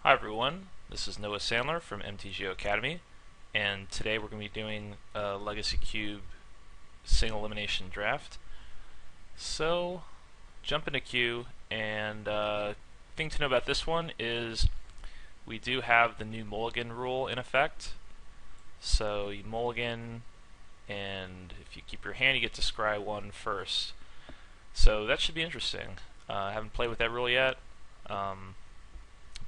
Hi everyone, this is Noah Sandler from Mtgo Academy, and today we're going to be doing a Legacy Cube single elimination draft. So, jump into queue, and thing to know about this one is we do have the new mulligan rule in effect. So you mulligan, and if you keep your hand, you get to scry one first. So that should be interesting. I haven't played with that rule yet.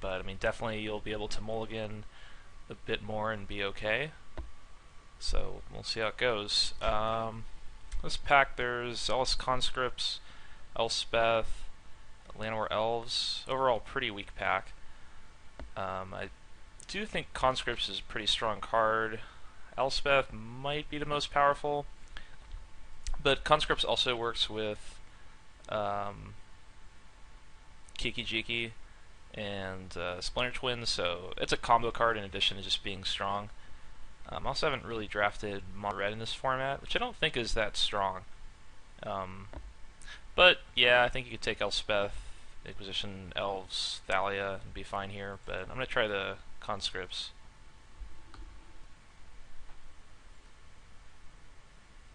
But I mean, definitely you'll be able to mulligan a bit more and be okay. So we'll see how it goes. This pack, there's Ellis Conscripts, Elspeth, Llanowar Elves. Overall, pretty weak pack. I do think Conscripts is a pretty strong card. Elspeth might be the most powerful, but Conscripts also works with Kiki Jiki and Splinter Twin, so it's a combo card in addition to just being strong. I also haven't really drafted Mono Red in this format, which I don't think is that strong. But yeah, I think you could take Elspeth, Inquisition, Elves, Thalia, and be fine here, but I'm going to try the Conscripts.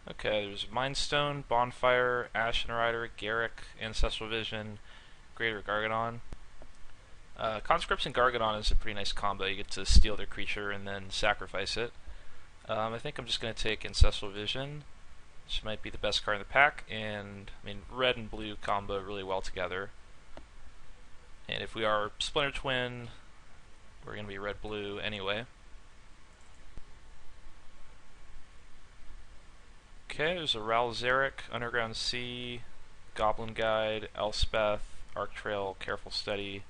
Okay, there's Mindstone, Bonfire, Ashen Rider, Garrick, Ancestral Vision, Greater Gargadon. Conscripts and Gargadon is a pretty nice combo. You get to steal their creature and then sacrifice it. I think I'm just going to take Ancestral Vision, which might be the best card in the pack, and I mean, red and blue combo really well together. And if we are Splinter Twin, we're going to be red-blue anyway. Okay, there's a Ral Zarek, Underground Sea, Goblin Guide, Elspeth, Arc Trail, Careful Study.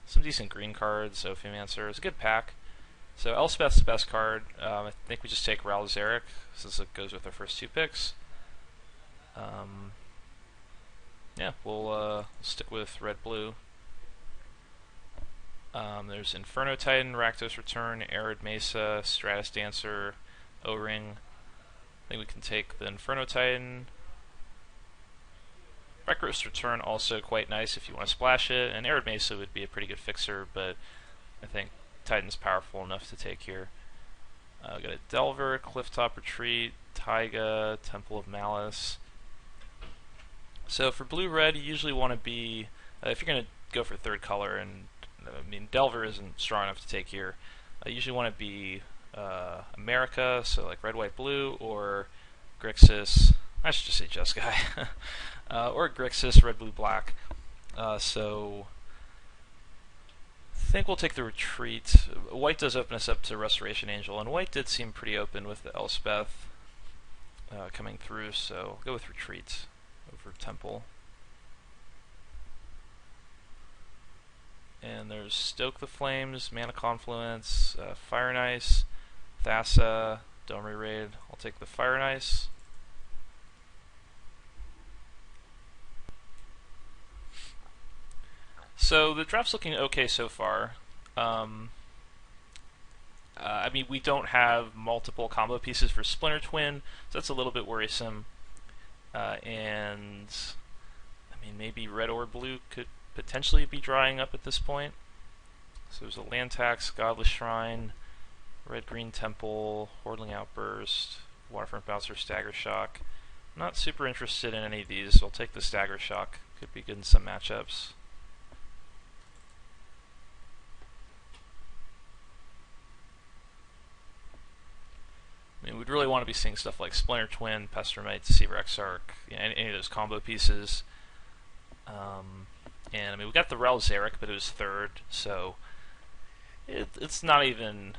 Some decent green cards, Ophimancer. It's a good pack. So Elspeth's the best card. I think we just take Ral Zarek since it goes with our first two picks. Yeah, we'll stick with red-blue. There's Inferno Titan, Rakdos Return, Arid Mesa, Stratus Dancer, O-Ring. I think we can take the Inferno Titan. Rakdos Return also quite nice if you want to splash it, and Arid Mesa would be a pretty good fixer, but I think Titan's powerful enough to take here. We got a Delver, Clifftop Retreat, Taiga, Temple of Malice. So for blue-red, you usually want to be, if you're going to go for third color, and I mean Delver isn't strong enough to take here, you usually want to be America, so like red, white, blue, or Grixis. I should just say Jeskai. Or Grixis, red, blue, black. So I think we'll take the retreat. White does open us up to Restoration Angel, and white did seem pretty open with the Elspeth coming through, so I'll go with retreat over temple. And there's Stoke the Flames, Mana Confluence, Fire and Ice, Thassa, Domri Raid. I'll take the Fire and Ice. So the draft's looking okay so far. I mean, we don't have multiple combo pieces for Splinter Twin, so that's a little bit worrisome. And I mean, maybe red or blue could potentially be drying up at this point. So there's a Land Tax, Godless Shrine, Red-Green Temple, Hordling Outburst, Waterfront Bouncer, Stagger Shock. I'm not super interested in any of these, so I'll take the Stagger Shock. Could be good in some matchups. I mean, we'd really want to be seeing stuff like Splinter Twin, Pestermite, Deceiver Exarch, any of those combo pieces. And I mean, we got the Ral Zarek, but it was third, so it's not even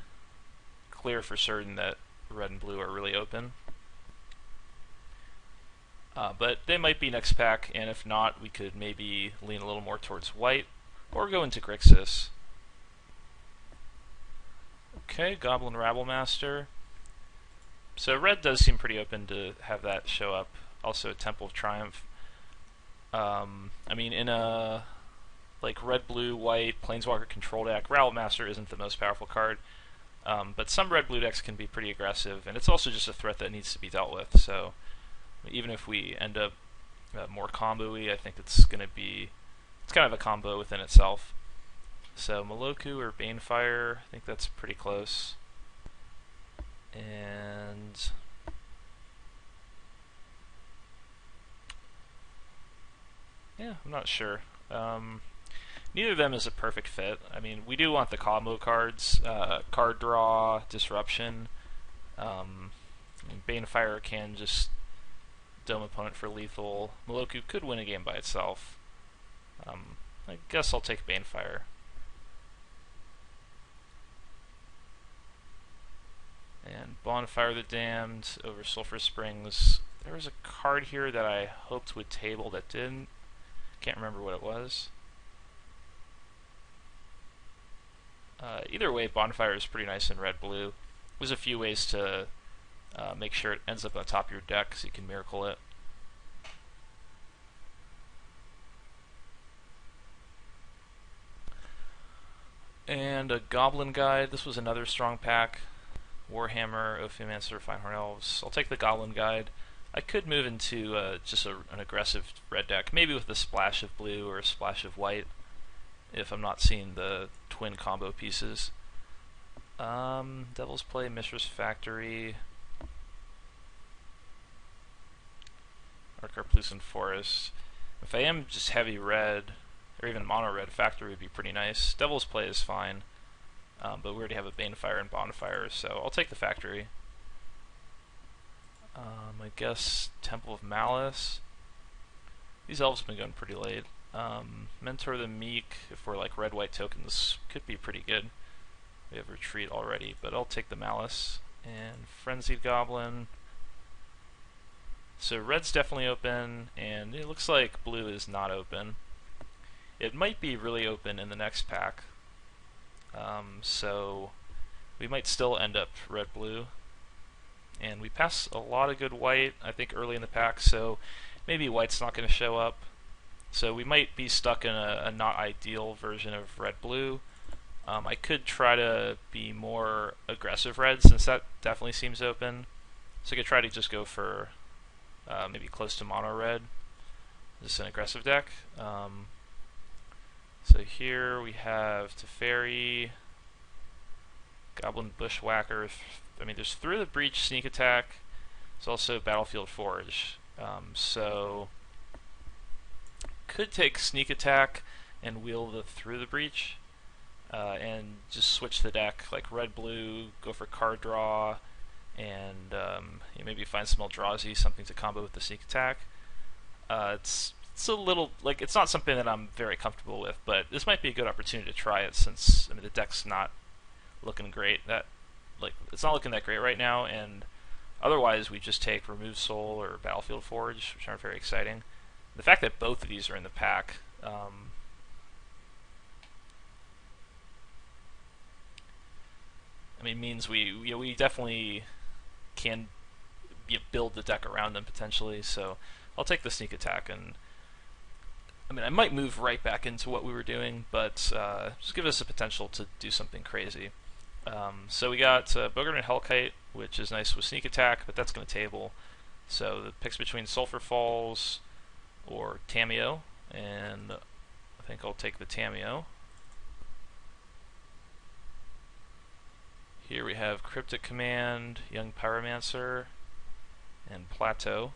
clear for certain that red and blue are really open. But they might be next pack, and if not, we could maybe lean a little more towards white, or go into Grixis. Okay, Goblin Rabblemaster. So red does seem pretty open to have that show up. Also, Temple of Triumph. I mean, in a like red, blue, white, Planeswalker control deck, Rabblemaster isn't the most powerful card. But some red, blue decks can be pretty aggressive, and it's also just a threat that needs to be dealt with. So even if we end up more combo-y, I think it's going to be, it's kind of a combo within itself. So Moloku or Banefire, I think that's pretty close. And yeah, I'm not sure. Neither of them is a perfect fit. I mean, we do want the combo cards, card draw, disruption. Banefire can just dome opponent for lethal. Moloku could win a game by itself. I guess I'll take Banefire. And Bonfire the Damned over Sulphur Springs. There was a card here that I hoped would table that didn't. Can't remember what it was. Either way, Bonfire is pretty nice in red-blue. There's a few ways to make sure it ends up on top of your deck so you can miracle it. And a Goblin Guide. This was another strong pack. Warhammer, Ophiomancer, Finehorn Elves. I'll take the Goblin Guide. I could move into just an aggressive red deck, maybe with a splash of blue or a splash of white, if I'm not seeing the twin combo pieces. Devil's Play, Mishra's Factory, Arcarplucent Forest. If I am just heavy red, or even mono red, Factory would be pretty nice. Devil's Play is fine, but we already have a Banefire and Bonfire, so I'll take the Factory. I guess Temple of Malice. These elves have been going pretty late. Mentor the Meek, if we're like red-white tokens, could be pretty good. We have Retreat already, but I'll take the Malice. And Frenzied Goblin. So red's definitely open, and it looks like blue is not open. It might be really open in the next pack. So we might still end up red-blue. And we pass a lot of good white, I think, early in the pack, so maybe white's not going to show up. So we might be stuck in a not ideal version of red-blue. I could try to be more aggressive red, since that definitely seems open. So I could try to just go for maybe close to mono red. Just an aggressive deck. So here we have Teferi, Goblin Bushwhacker. I mean, there's Through the Breach, Sneak Attack. There's also Battlefield Forge. So could take Sneak Attack and wheel the Through the Breach, and just switch the deck, like red-blue, go for card draw, and maybe find some Eldrazi, something to combo with the Sneak Attack. It's a little, like, it's not something that I'm very comfortable with, but this might be a good opportunity to try it, since, I mean, the deck's not looking great. It's not looking that great right now, and otherwise we just take Remove Soul or Battlefield Forge, which aren't very exciting. The fact that both of these are in the pack, I mean, means we definitely can build the deck around them potentially. So I'll take the Sneak Attack, and I mean, I might move right back into what we were doing, but just give us a potential to do something crazy. So we got Bogart and Hellkite, which is nice with Sneak Attack, but that's going to table. So the picks between Sulphur Falls or Tamiyo, and I think I'll take the Tamiyo. Here we have Cryptic Command, Young Pyromancer, and Plateau.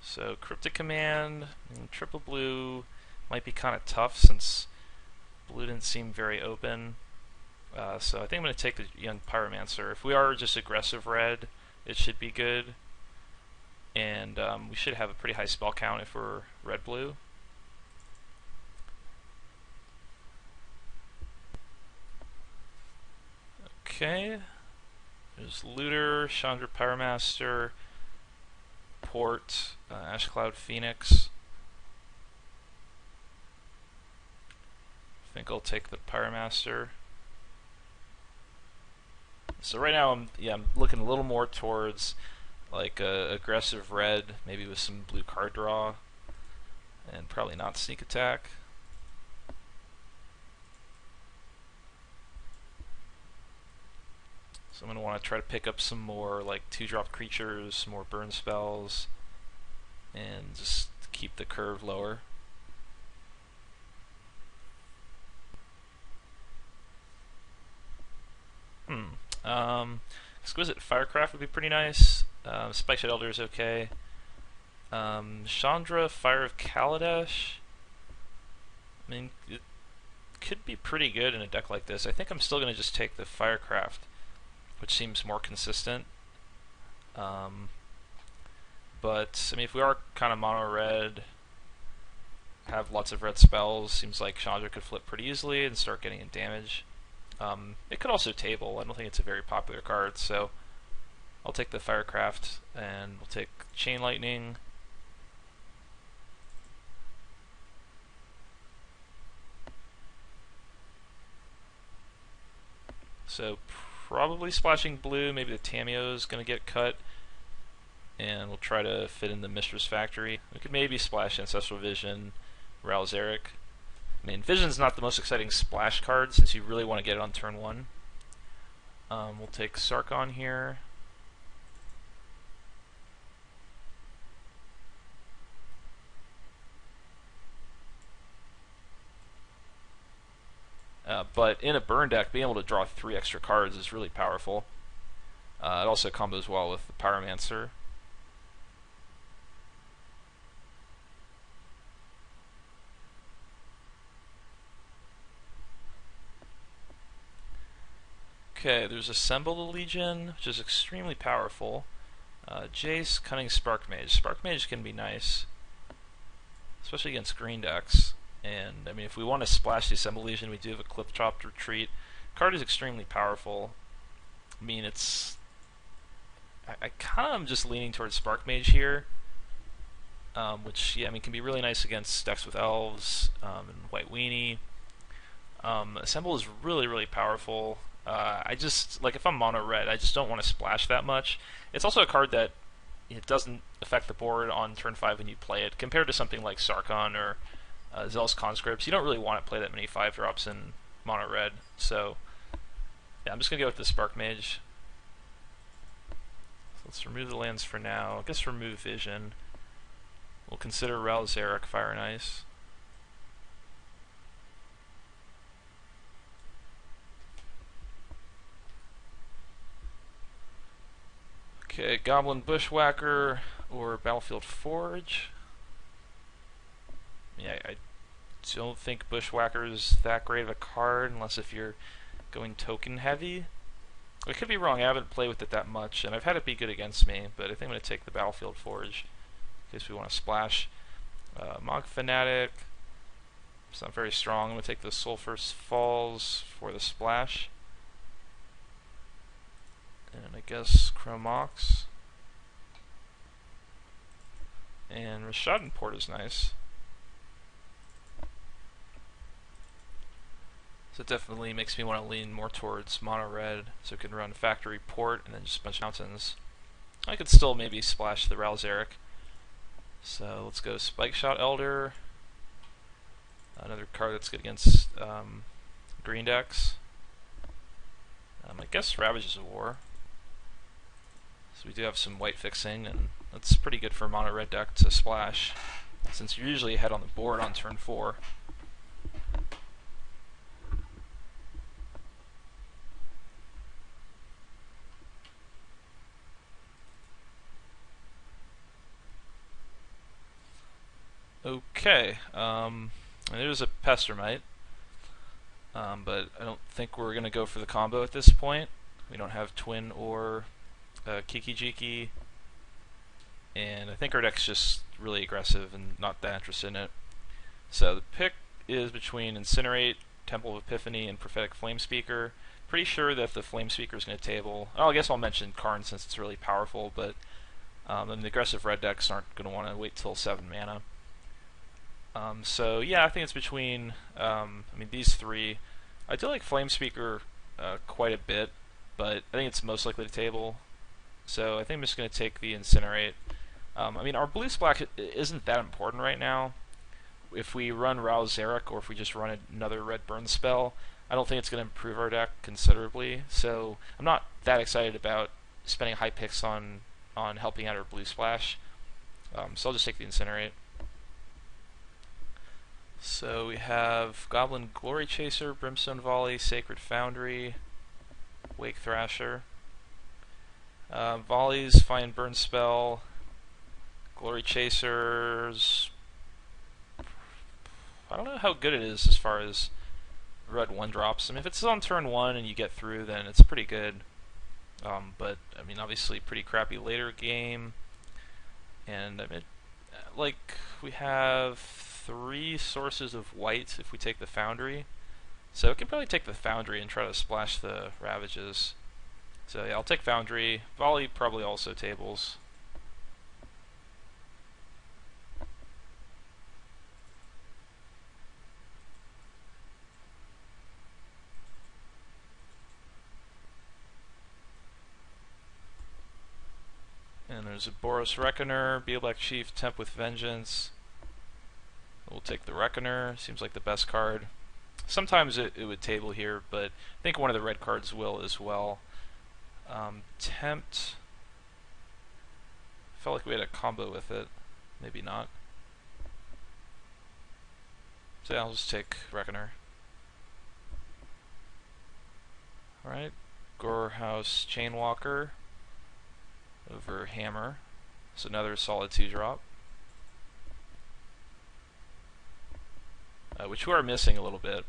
So Cryptic Command and triple blue might be kind of tough, since blue didn't seem very open. So I think I'm going to take the Young Pyromancer. If we are just aggressive red, it should be good. And we should have a pretty high spell count if we're red-blue. Okay. There's Looter, Chandra Pyromaster, Port, Ashcloud Phoenix. I think I'll take the Pyromaster. So right now I'm looking a little more towards like aggressive red, maybe with some blue card draw, and probably not Sneak Attack. So I'm going to want to try to pick up some more like 2-drop creatures, some more burn spells, and just keep the curve lower. Exquisite Firecraft would be pretty nice. Spike Shot Elder is okay. Chandra, Fire of Kaladesh. I mean, it could be pretty good in a deck like this. I think I'm still going to just take the Firecraft, which seems more consistent. But, I mean, if we are kind of mono red, have lots of red spells, seems like Chandra could flip pretty easily and start getting in damage. It could also table. I don't think it's a very popular card, so I'll take the Firecraft, and we'll take Chain Lightning. So probably splashing blue, maybe the Tameo is going to get cut, and we'll try to fit in the Mistress Factory. We could maybe splash Ancestral Vision, Ralzeric. I mean, Vision's not the most exciting splash card since you really want to get it on turn 1. We'll take Sarkon here. But in a burn deck, being able to draw 3 extra cards is really powerful. It also combos well with the Pyromancer. Okay, there's Assemble the Legion, which is extremely powerful. Jace, Cunning Spark Mage. Spark Mage can be nice, especially against green decks. And I mean, if we want to splash the Assemble Legion, we do have Eclipsed Retreat. Card is extremely powerful. I mean, I kind of am just leaning towards Spark Mage here, which, yeah, I mean, can be really nice against decks with Elves and White Weenie. Assemble is really, really powerful. I just, like, if I'm mono red, I just don't want to splash that much. It's also a card that it doesn't affect the board on turn 5 when you play it, compared to something like Sarkon or Zealous Conscripts. You don't really want to play that many 5-drops in mono red. So, yeah, I'm just going to go with the Spark Mage. So let's remove the lands for now. I guess remove Vision. We'll consider Ralzeric, Fire and Ice. Okay, Goblin Bushwhacker or Battlefield Forge. Yeah, I don't think Bushwhacker is that great of a card unless if you're going token heavy. I could be wrong, I haven't played with it that much, and I've had it be good against me, but I think I'm going to take the Battlefield Forge in case we want to splash. Mog Fanatic, it's not very strong. I'm going to take the Sulphur's Falls for the splash. And I guess Chromox. And Rishadan Port is nice. So it definitely makes me want to lean more towards mono red, so it can run Factory Port and then just a bunch of mountains. I could still maybe splash the Ralzeric. So let's go Spike Shot Elder. Another card that's good against green decks. I guess Ravages of War. So we do have some white fixing, and that's pretty good for a mono red deck to splash, since you're usually ahead on the board on turn 4. Okay, there's a Pestermite, but I don't think we're going to go for the combo at this point. We don't have Twin or Kiki Jiki, and I think our deck's just really aggressive and not that interested in it. So the pick is between Incinerate, Temple of Epiphany, and Prophetic Flamespeaker. Pretty sure that the Flamespeaker is going to table. Oh, I guess I'll mention Karn since it's really powerful, but then the aggressive red decks aren't going to want to wait till 7 mana. So yeah, I think it's between these 3. I do like Flamespeaker quite a bit, but I think it's most likely to table. So I think I'm just going to take the Incinerate. Our blue splash isn't that important right now. If we run Ralzeric or if we just run another red burn spell, I don't think it's going to improve our deck considerably. So I'm not that excited about spending high picks on helping out our blue splash. So I'll just take the Incinerate. So we have Goblin Glory Chaser, Brimstone Volley, Sacred Foundry. Wake Thrasher. Volleys, Fine Burn Spell. Glory Chasers. I don't know how good it is as far as red 1-drops. I mean, if it's on turn 1 and you get through, then it's pretty good. But, I mean, obviously pretty crappy later game. And, I mean, like, we have 3 sources of white if we take the Foundry. So we can probably take the Foundry and try to splash the Ravages. So yeah, I'll take Foundry. Volley probably also tables. And there's a Boros Reckoner, Beetleback Chief, Temp with Vengeance. We'll take the Reckoner, seems like the best card. Sometimes it would table here, but I think one of the red cards will as well. Tempt. Felt like we had a combo with it. Maybe not. So yeah, I'll just take Reckoner. Alright. Gorehouse Chainwalker over Hammer. So another solid 2-drop. Which we are missing a little bit.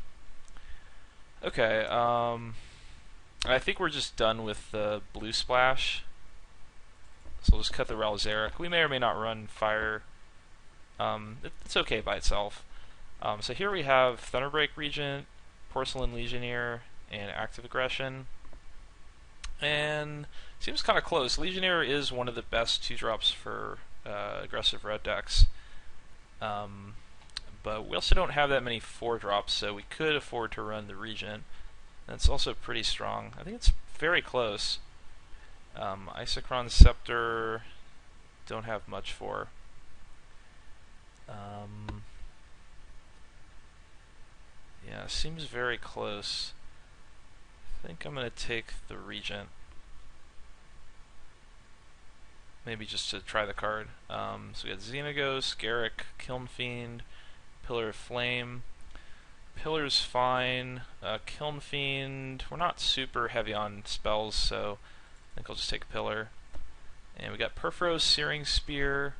Okay, I think we're just done with the blue splash. So we'll just cut the Ralzeric. We may or may not run fire. It's okay by itself. So here we have Thunderbreak Regent, Porcelain Legionnaire, and Active Aggression. And seems kind of close. Legionnaire is one of the best 2-drops for aggressive red decks. But we also don't have that many 4-drops, so we could afford to run the Regent. And it's also pretty strong. I think it's very close. Isochron Scepter, don't have much for. Yeah, seems very close. I think I'm going to take the Regent. Maybe just to try the card. So we got Xenagos, Garrick, Kiln Fiend, Pillar of Flame. Pillar's fine. Kiln Fiend, we're not super heavy on spells, so I think I'll just take Pillar. And we got Perforos, Searing Spear.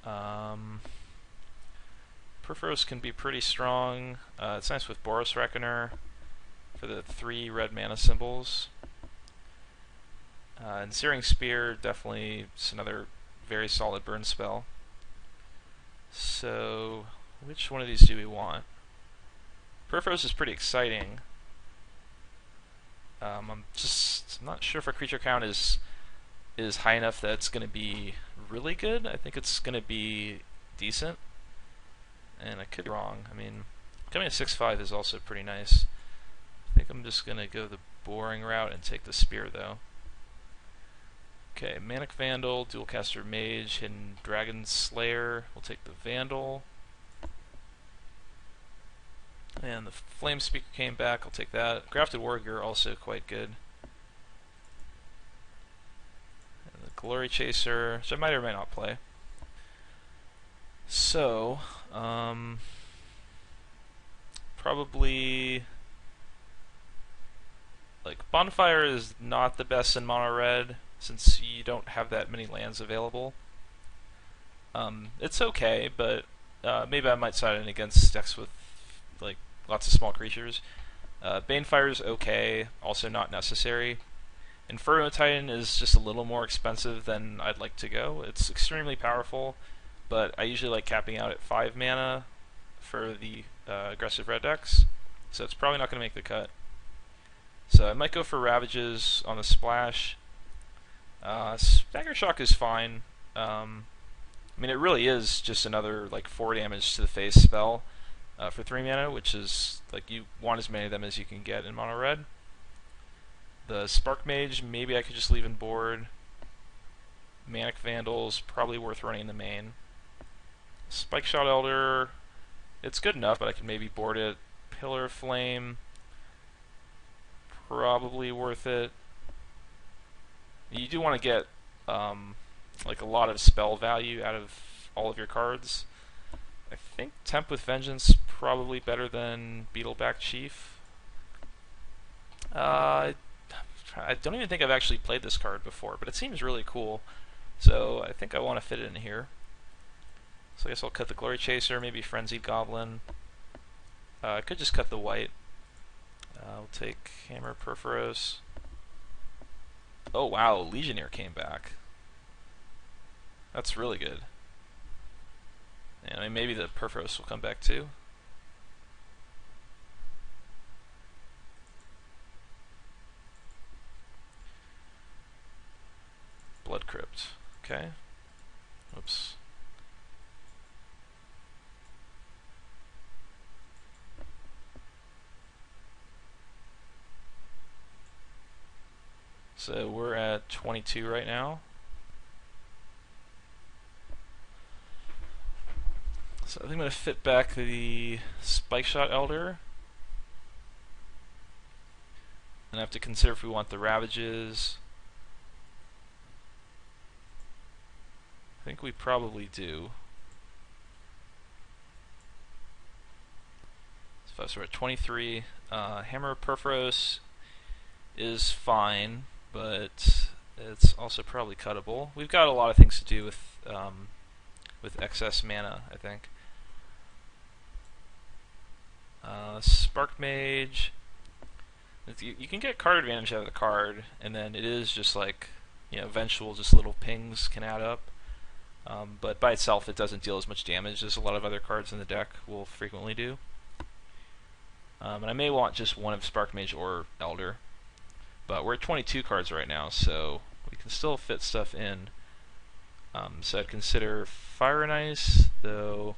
Perforos can be pretty strong. It's nice with Boros Reckoner for the 3 red mana symbols. And Searing Spear, definitely is another very solid burn spell. So, which one of these do we want? Perforos is pretty exciting. I'm not sure if our creature count is high enough that it's going to be really good. I think it's going to be decent. And I could be wrong. I mean, coming at 6/5 is also pretty nice. I think I'm just going to go the boring route and take the Spear, though. Okay, Manic Vandal, Dualcaster Mage, Hidden Dragon Slayer. We'll take the Vandal. And the Flame Speaker came back, I'll take that. Grafted Warrior, also quite good. And the Glory Chaser, which I might or may not play. So, probably, like, Bonfire is not the best in mono red, since you don't have that many lands available. It's okay, but maybe I might side in against decks with, like, lots of small creatures. Banefire is okay, also not necessary. Inferno Titan is just a little more expensive than I'd like to go. It's extremely powerful, but I usually like capping out at 5 mana for the aggressive red decks, so it's probably not going to make the cut. So I might go for Ravages on the splash. Stagger Shock is fine. I mean, it really is just another like 4 damage to the face spell for 3 mana, which is like you want as many of them as you can get in mono red. The Spark Mage, maybe I could just leave in board. Manic Vandal's probably worth running in the main. Spike Shot Elder, it's good enough, but I could maybe board it. Pillar of Flame, probably worth it. You do want to get like a lot of spell value out of all of your cards. I think Temp with Vengeance probably better than Beetleback Chief. I don't even think I've actually played this card before, but it seems really cool. So I think I want to fit it in here. So I guess I'll cut the Glory Chaser, maybe Frenzied Goblin. I could just cut the white. I'll take Hammer Perforos. Oh wow, Legionnaire came back. That's really good. And I mean, maybe the Perforos will come back too. Blood Crypt. Okay. Oops. So we're at 22 right now. So I think I'm going to fit back the Spike Shot Elder. And I have to consider if we want the Ravages. I think we probably do. So we're at 23. Hammer Perforos is fine, but it's also probably cuttable. We've got a lot of things to do with excess mana, I think. Spark Mage. You can get card advantage out of the card, and then it is just like, eventual just little pings can add up. But by itself, it doesn't deal as much damage as a lot of other cards in the deck will frequently do. And I may want just one of Spark Mage or Elder. But we're at 22 cards right now, so we can still fit stuff in. So I'd consider Fire and Ice, though.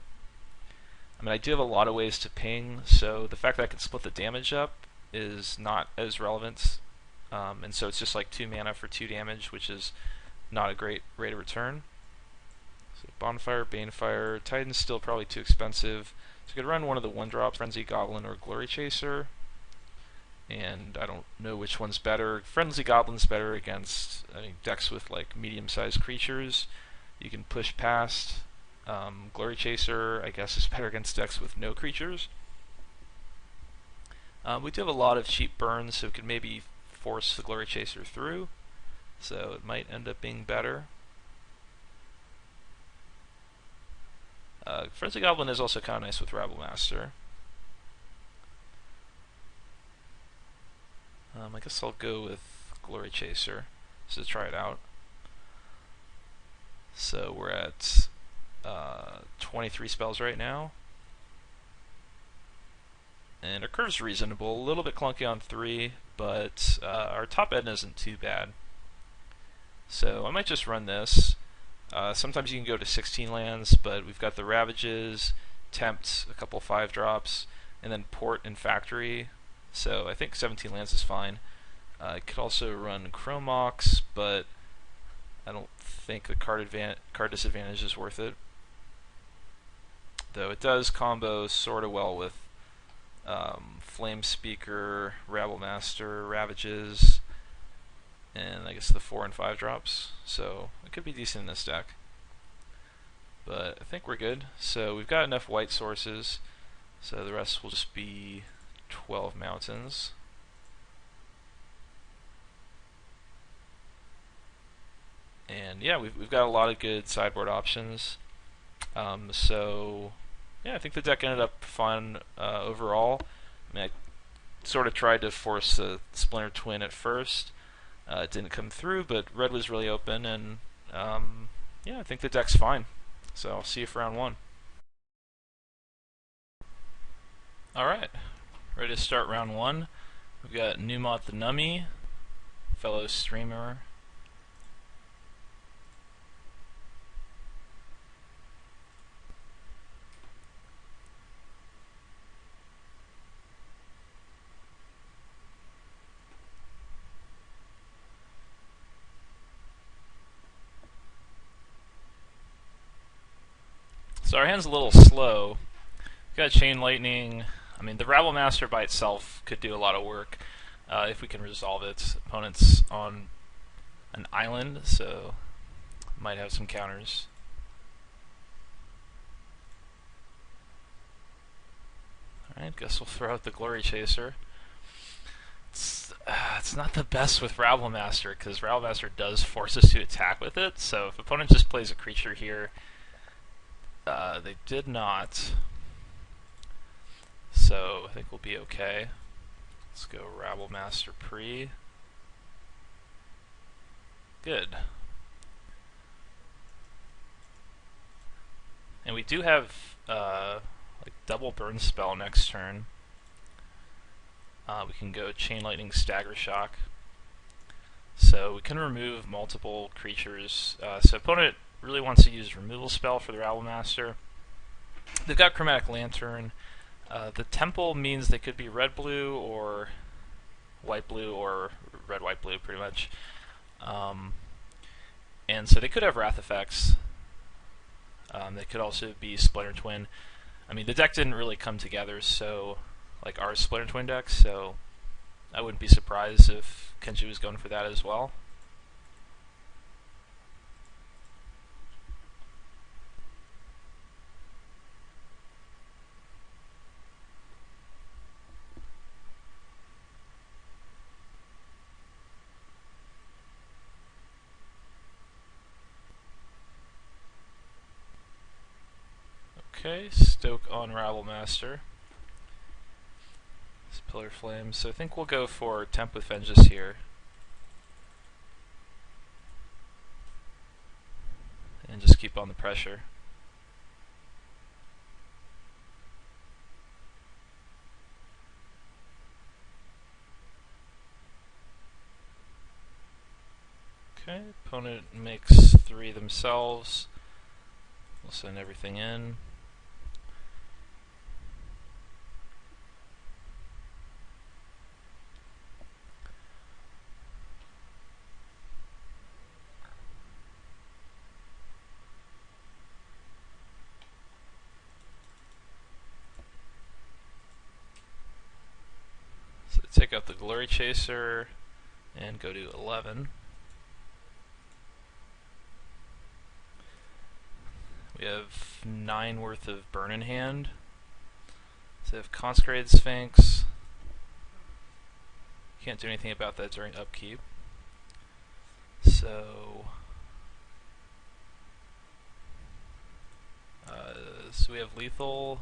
I mean, I do have a lot of ways to ping, so the fact that I can split the damage up is not as relevant. And so it's just like 2 mana for 2 damage, which is not a great rate of return. So Bonfire, Banefire, Titan's still probably too expensive. So I could run one of the 1-drops, Frenzy Goblin or Glory Chaser. And I don't know which one's better. Frenzy Goblin's better against decks with like medium-sized creatures. You can push past. Glory Chaser, I guess, is better against decks with no creatures. We do have a lot of cheap burns, so we could maybe force the Glory Chaser through. So it might end up being better. Frenzy Goblin is also kind of nice with Rabble Master. I guess I'll go with Glory Chaser just to try it out. So we're at 23 spells right now. And our curve's reasonable, a little bit clunky on 3, but our top end isn't too bad. So I might just run this. Sometimes you can go to 16 lands, but we've got the Ravages, Tempt, a couple 5-drops, and then Port and Factory. So I think 17 lands is fine. I could also run Chromox, but I don't think the card disadvantage is worth it. Though it does combo sort of well with Flame Speaker, Rabble Master, Ravages, and I guess the 4 and 5 drops. So it could be decent in this deck. But I think we're good. So we've got enough white sources, so the rest will just be 12 mountains. And yeah, we've got a lot of good sideboard options. So yeah, I think the deck ended up fun overall. I mean, I sort of tried to force a Splinter Twin at first. It didn't come through, but red was really open, and yeah, I think the deck's fine. So I'll see you for round 1. Alright, ready to start round 1. We've got Numot the Nummy, fellow streamer. So our hand's a little slow. We've got Chain Lightning. I mean, the Rabble Master by itself could do a lot of work if we can resolve it. Opponent's on an island, so might have some counters. Alright, guess we'll throw out the Glory Chaser. It's it's not the best with Rabble Master, because Rabble Master does force us to attack with it, so if opponent just plays a creature here, they did not, so I think we'll be okay. Let's go Rabble Master pre. Good. And we do have like double burn spell next turn. We can go Chain Lightning, Stagger Shock. So we can remove multiple creatures. So opponent really wants to use removal spell for the Rabble Master. They've got Chromatic Lantern. The Temple means they could be red-blue or white-blue or red-white-blue, pretty much. And so they could have Wrath effects. They could also be Splinter Twin. I mean, the deck didn't really come together, so like our Splinter Twin deck, so I wouldn't be surprised if Kenji was going for that as well. Okay, Stoke on Rabble Master. It's Pillar Flame, so I think we'll go for Temp with Vengeance here. And just keep on the pressure. Okay, opponent makes 3 themselves. We'll send everything in. So take out the Glory Chaser and go to 11. We have 9 worth of burn in hand. So we have Consecrated Sphinx. Can't do anything about that during upkeep. So we have lethal.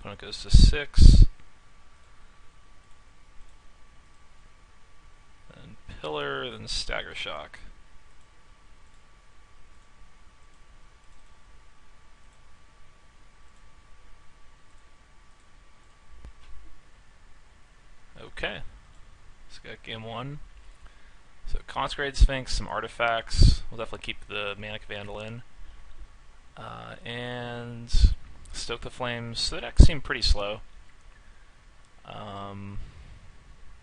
Opponent goes to 6. Then Pillar, then Stagger Shock. Okay, so got game 1. So Consecrated Sphinx, some artifacts. We'll definitely keep the Manic Vandal in. And Stoke the Flames. So the deck seemed pretty slow. I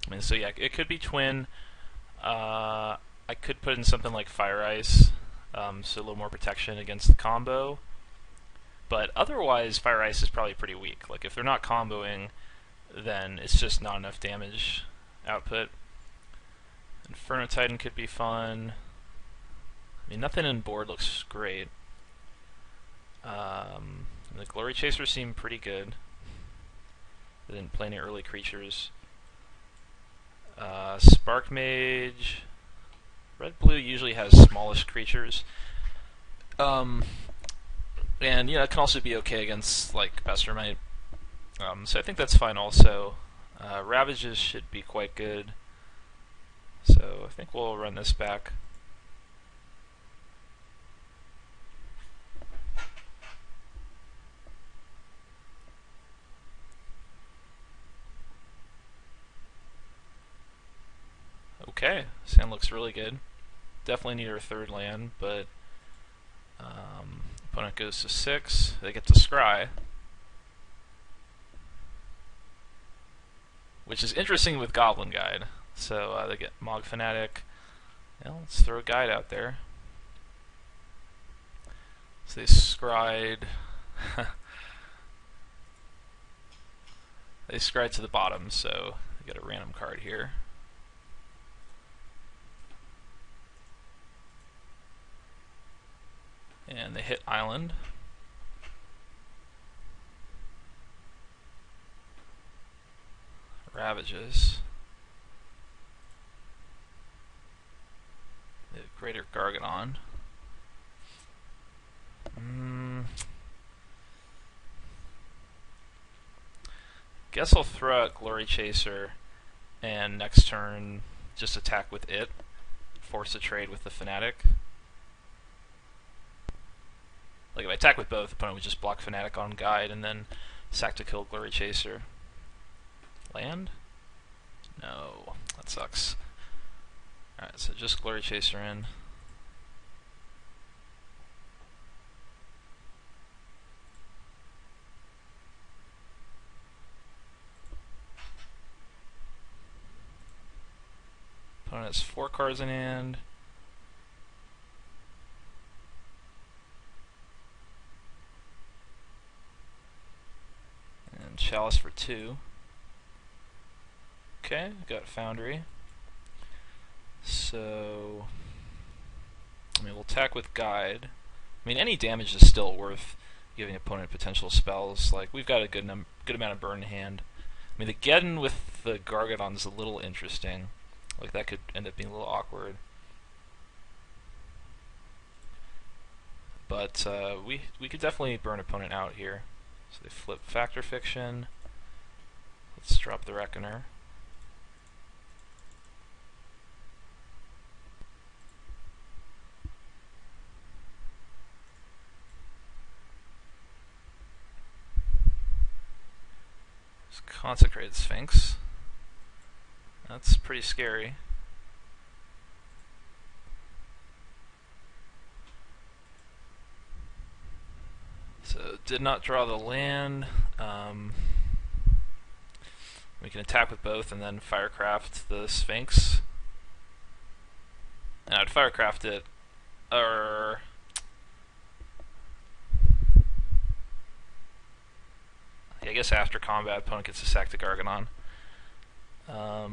mean, so yeah, it could be Twin. I could put in something like Fire Ice, so a little more protection against the combo. But otherwise, Fire Ice is probably pretty weak. Like, if they're not comboing, then it's just not enough damage output. Inferno Titan could be fun. I mean, nothing in board looks great. The Glory Chaser seemed pretty good. They didn't play any early creatures. Spark Mage. Red-blue usually has smallish creatures. And, you know, it can also be okay against, like, Pestermite. So I think that's fine also. Ravages should be quite good. So I think we'll run this back. Okay, Sand looks really good. Definitely need our 3rd land, but opponent goes to 6. They get to scry, which is interesting with Goblin Guide. So they get Mog Fanatic. Yeah, let's throw a guide out there. So they scried. They scried to the bottom, so they get a random card here. And they hit Island. Ravages. Greater Gargadon. Guess I'll throw out Glory Chaser, and next turn just attack with it. Force a trade with the Fnatic. Like if I attack with both, the opponent would just block Fnatic on Guide and then sack to kill Glory Chaser. Land? No, that sucks. Alright, so just Glory Chaser in. Opponent has 4 cards in hand. And Chalice for 2. Okay, got Foundry. So, I mean, we'll attack with Guide. I mean, any damage is still worth giving opponent potential spells. Like, we've got a good amount of burn in hand. I mean, the Geddon with the Gargadon is a little interesting. Like, that could end up being a little awkward. But we could definitely burn opponent out here. So they flip Factor Fiction. Let's drop the Reckoner. Just Consecrated Sphinx. That's pretty scary. So, did not draw the land. We can attack with both and then Firecraft the Sphinx. And I'd Firecraft it, or yeah, I guess after combat, opponent gets to sack to Gargadon. I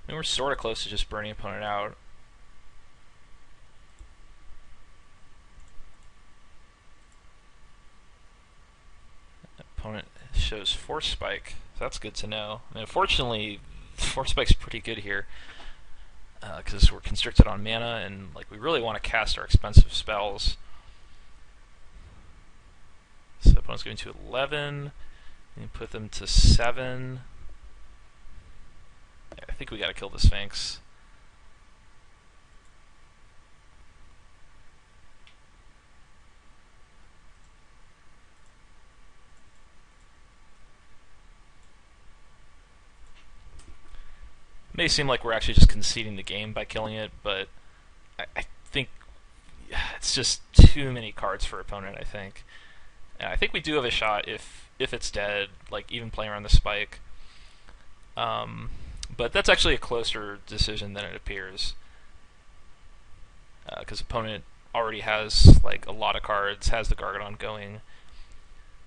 mean, we're sort of close to just burning opponent out. Opponent shows Force Spike. That's good to know. I mean, unfortunately, Force Spike's pretty good here because we're constricted on mana, and like we really want to cast our expensive spells. So opponent's going to 11, and put them to 7. I think we got to kill the Sphinx. It may seem like we're actually just conceding the game by killing it, but I think it's just too many cards for opponent, I think. And I think we do have a shot if it's dead, like even playing around the spike. But that's actually a closer decision than it appears. Because opponent already has like a lot of cards, has the Gargadon going.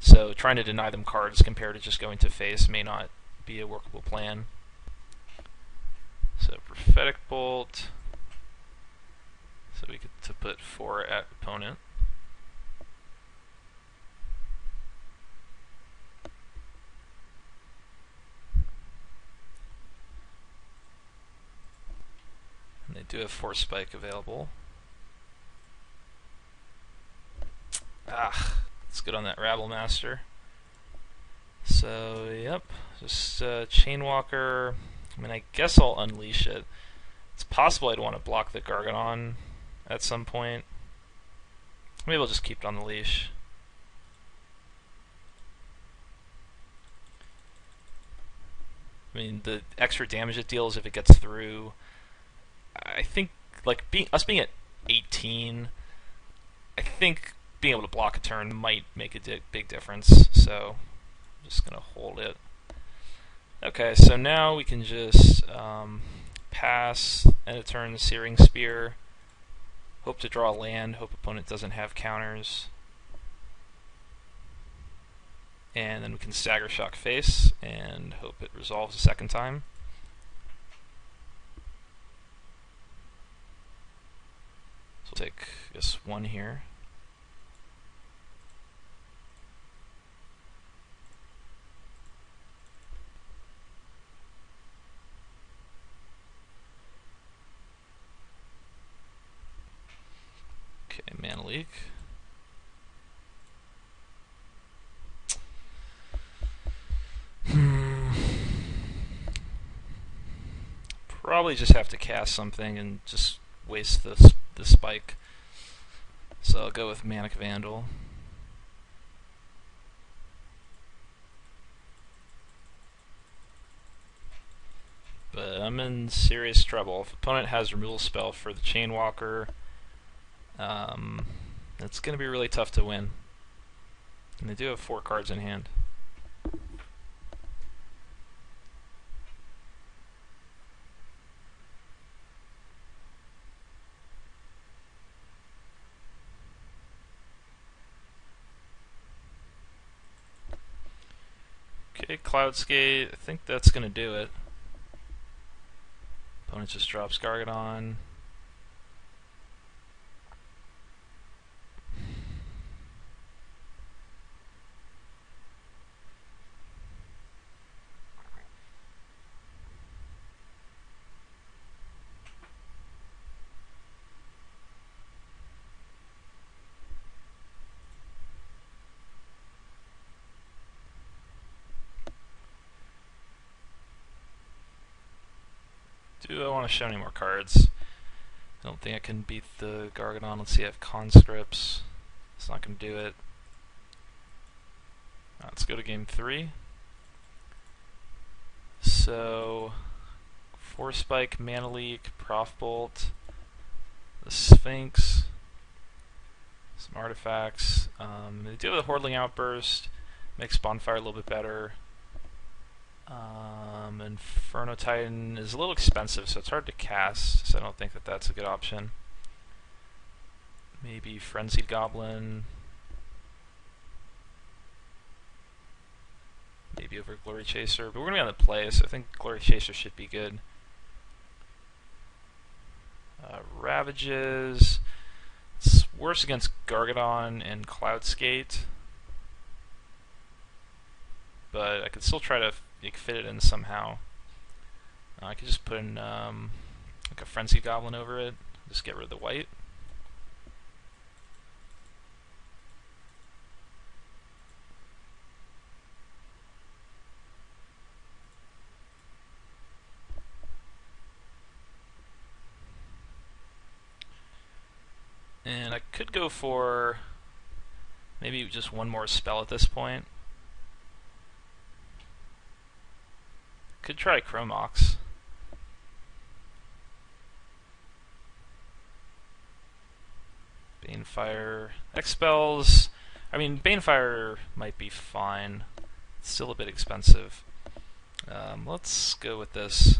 So trying to deny them cards compared to just going to face may not be a workable plan. So Prophetic Bolt. So we get to put 4 at opponent. And they do have Force Spike available. Let's get on that Rabble Master. So, yep, just Chainwalker. I mean, I guess I'll unleash it. It's possible I'd want to block the Gargadon at some point. Maybe I'll just keep it on the leash. I mean, the extra damage it deals if it gets through, I think, like, us being at 18, I think being able to block a turn might make a big difference, so I'm just going to hold it. Okay, so now we can just pass, end of turn, Searing Spear, hope to draw land, hope opponent doesn't have counters, and then we can Stagger Shock face, and hope it resolves a second time. So we'll take, I guess, 1 here. Leak. Probably just have to cast something and just waste the spike. So I'll go with Manic Vandal. But I'm in serious trouble. If opponent has removal spell for the Chainwalker, it's going to be really tough to win. And they do have 4 cards in hand. Okay, Cloudskate, I think that's going to do it. Opponent just drops Gargadon. Do I want to show any more cards? I don't think I can beat the Gargadon. Let's see, I have Conscripts. It's not going to do it. Let's go to game 3. So, 4 Spike, Mana Leak, Prof Bolt, the Sphinx, some artifacts. They do have the Hordling Outburst, makes Bonfire a little bit better. Inferno Titan is a little expensive, so it's hard to cast, so I don't think that that's a good option. Maybe Frenzied Goblin. Maybe over Glory Chaser, but we're going to be on the play, so I think Glory Chaser should be good. Ravages. It's worse against Gargadon and Cloudskate, but I could still try to fit it in somehow. I could just put in like a Frenzied Goblin over it, just get rid of the white. And I could go for maybe just one more spell at this point. Could try Chromox. Banefire. Expels. I mean, Banefire might be fine. It's still a bit expensive. Let's go with this.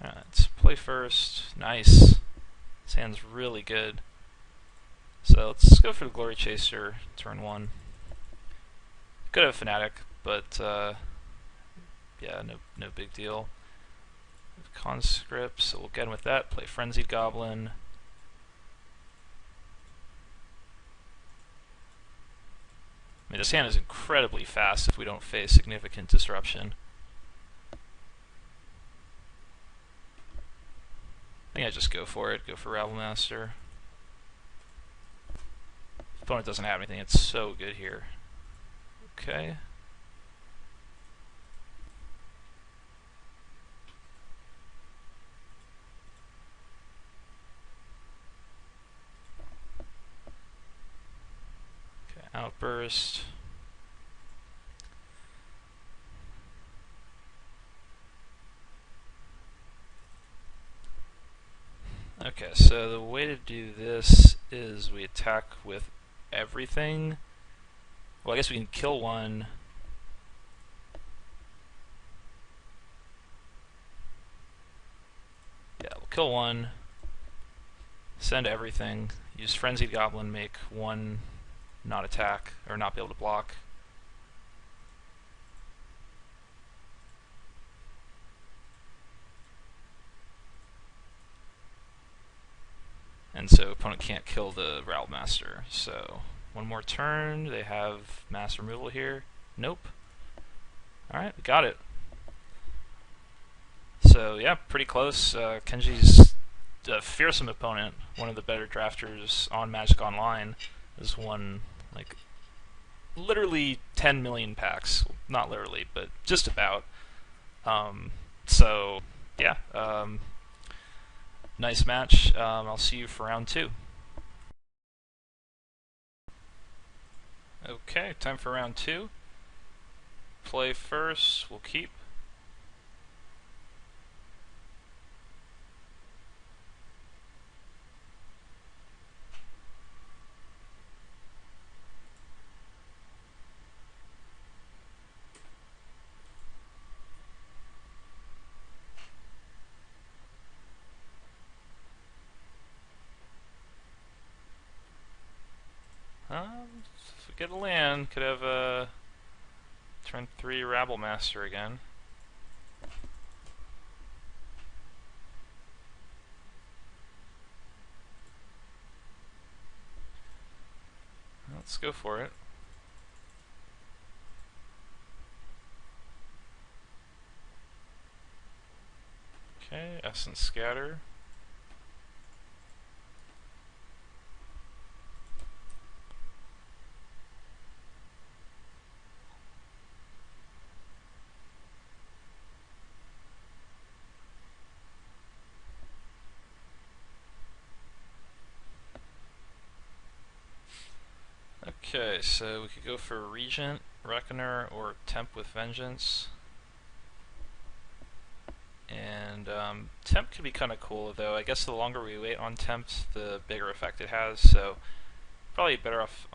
Let's play first. Nice. This hand's really good. So let's go for the Glory Chaser, turn 1. Could have Fanatic, but yeah, no big deal. Conscript, so we'll get in with that. Play Frenzied Goblin. I mean, this hand is incredibly fast if we don't face significant disruption. I think I just go for it. Go for Rabblemaster. Opponent doesn't have anything. It's so good here. Okay. Okay, Outburst. Okay, so the way to do this is we attack with everything. Well, I guess we can kill one. Yeah, we'll kill one. Send everything. Use Frenzied Goblin, make one not attack, or not be able to block. And so opponent can't kill the Rabblemaster. So one more turn. They have mass removal here. Nope. Alright, we got it. So So yeah, pretty close. Kenji's a fearsome opponent, one of the better drafters on Magic Online, has won like literally 10 million packs. Not literally, but just about. So yeah, nice match. I'll see you for round 2. Okay, time for round 2. Play first, we'll keep. If we get a land, could have a turn 3 Rabble Master again. Let's go for it. Okay, Essence Scatter. Okay, so we could go for Regent, Reckoner, or Temp with Vengeance. And Temp could be kind of cool, though. I guess the longer we wait on Temp, the bigger effect it has, so probably better off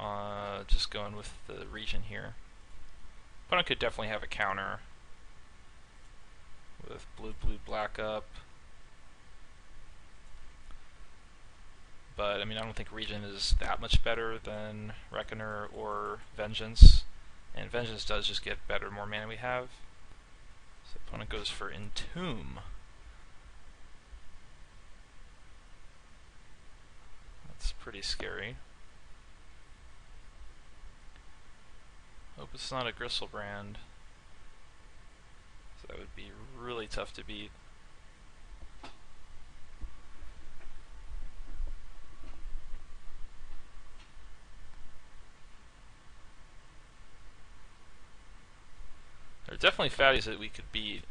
just going with the Regent here. Opponent could definitely have a counter with blue, blue, black up. But I mean, I don't think Regent is that much better than Reckoner or Vengeance. And Vengeance does just get better the more mana we have. So opponent goes for Entomb. That's pretty scary. Hope it's not a Gristlebrand. So that would be really tough to beat. There are definitely fatties that we could beat.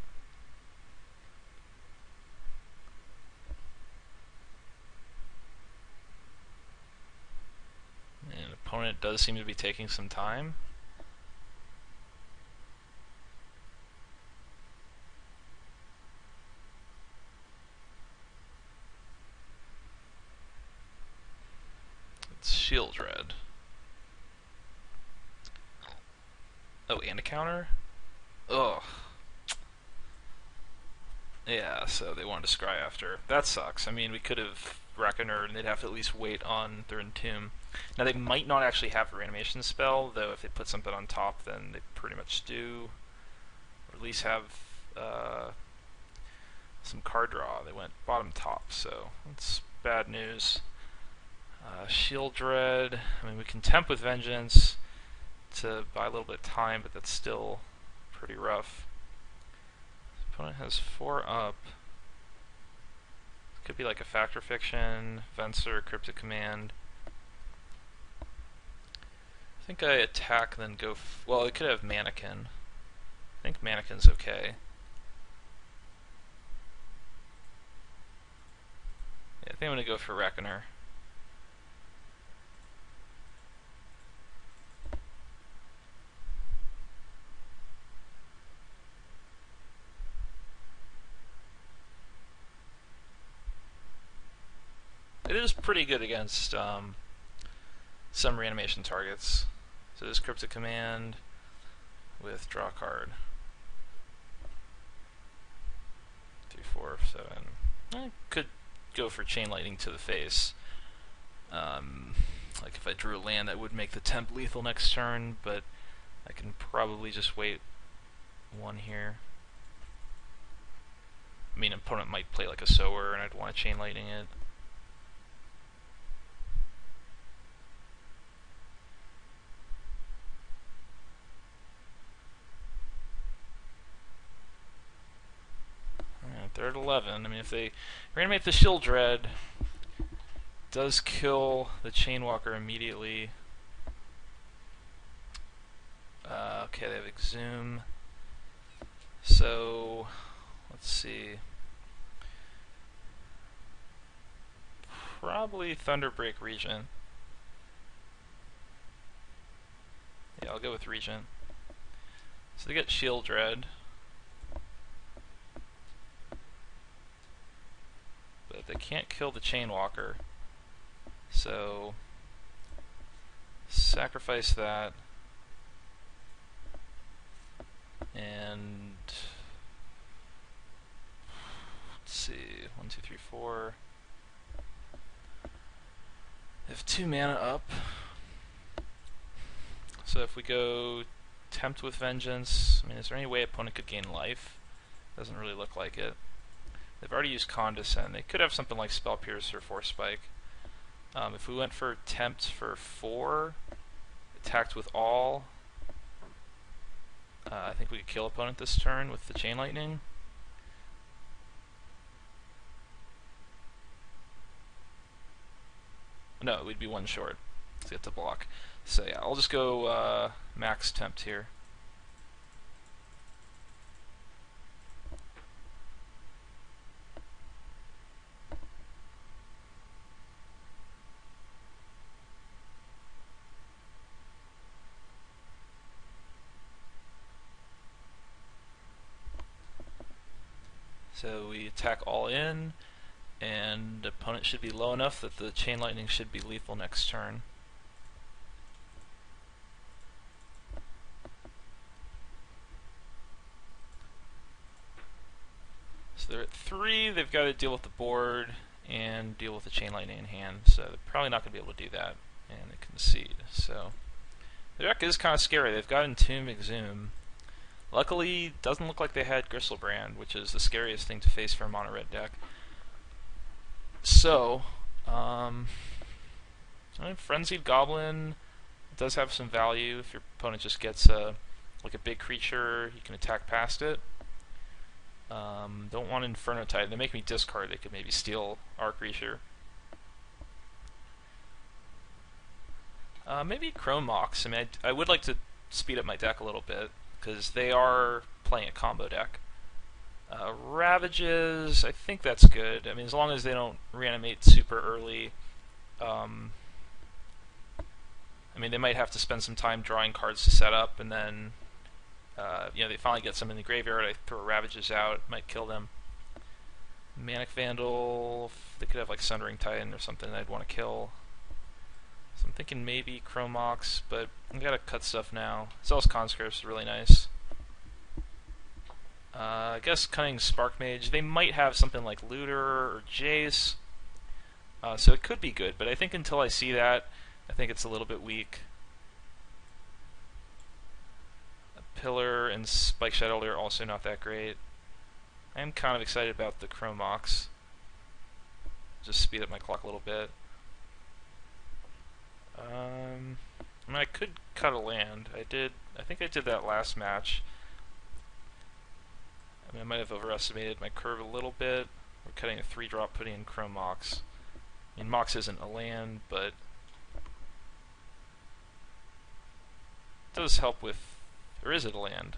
And opponent does seem to be taking some time. It's Shield Red. Oh, and a counter? Ugh. Yeah, so they wanted to scry after. That sucks. I mean, we could have Reckoner, and they'd have to at least wait on their Entomb. Now, they might not actually have a reanimation spell, though if they put something on top, then they pretty much do. Or at least have some card draw. They went bottom top, so that's bad news. Shield Dread. I mean, we can Temp with Vengeance to buy a little bit of time, but that's still pretty rough. Opponent has 4 up. Could be like a Factor Fiction, Venser, Cryptic Command. I think I attack, then go. Well, it could have Mannequin. I think Mannequin's okay. Yeah, I think I'm gonna go for Reckoner. It is pretty good against some reanimation targets. So this Cryptic Command with draw card. 3, 4, 7. I could go for Chain Lightning to the face. Like if I drew a land, that would make the Temp lethal next turn, but I can probably just wait 1 here. I mean, opponent might play like a Sower, and I'd want to Chain Lightning it. they're at 11. I mean, if they reanimate the Shield Dread, does kill the Chainwalker immediately. Okay, they have Exhume. So, let's see. Probably Thunderbreak Regent. Yeah, I'll go with Regent. So they get Shield Dread. But they can't kill the Chainwalker. So, sacrifice that. And let's see, 1, 2, 3, 4. They have 2 mana up. So if we go Tempt with Vengeance, I mean, is there any way opponent could gain life? Doesn't really look like it. They've already used Condescend. They could have something like Spell Pierce or Force Spike. If we went for Tempt for 4, attacked with all, I think we could kill opponent this turn with the Chain Lightning. No, we'd be 1 short to get to block. So yeah, I'll just go max Tempt here. So we attack all in, and opponent should be low enough that the Chain Lightning should be lethal next turn. So they're at 3, they've got to deal with the board and deal with the Chain Lightning in hand, so they're probably not going to be able to do that, and they concede. So the deck is kind of scary. They've got Entomb, Exhume. Luckily, doesn't look like they had Gristlebrand, which is the scariest thing to face for a mono red deck. So, Frenzied Goblin does have some value. If your opponent just gets like a big creature, you can attack past it. Don't want Inferno Tide. They make me discard. They could maybe steal our creature. Maybe Chrome Mox. I mean, I would like to speed up my deck a little bit, because they are playing a combo deck. Ravages, I think that's good. I mean, as long as they don't reanimate super early. I mean, they might have to spend some time drawing cards to set up, and then they finally get some in the graveyard. I throw Ravages out, it might kill them. Manic Vandal, they could have like Sundering Titan or something I'd want to kill. So I'm thinking maybe Chrome Mox, but I gotta cut stuff now. Zealous Conscript is really nice. I guess Cunning Spark Mage. They might have something like Looter or Jace, so it could be good. But I think until I see that, I think it's a little bit weak. Pillar and Spike Shadow are also not that great. I am kind of excited about the Chrome Mox. Just speed up my clock a little bit. I mean, I could cut a land. I think I did that last match. I mean, I might have overestimated my curve a little bit. We're cutting a 3-drop, putting in Chrome Mox. I mean, Mox isn't a land, but it does help with... Or is it a land?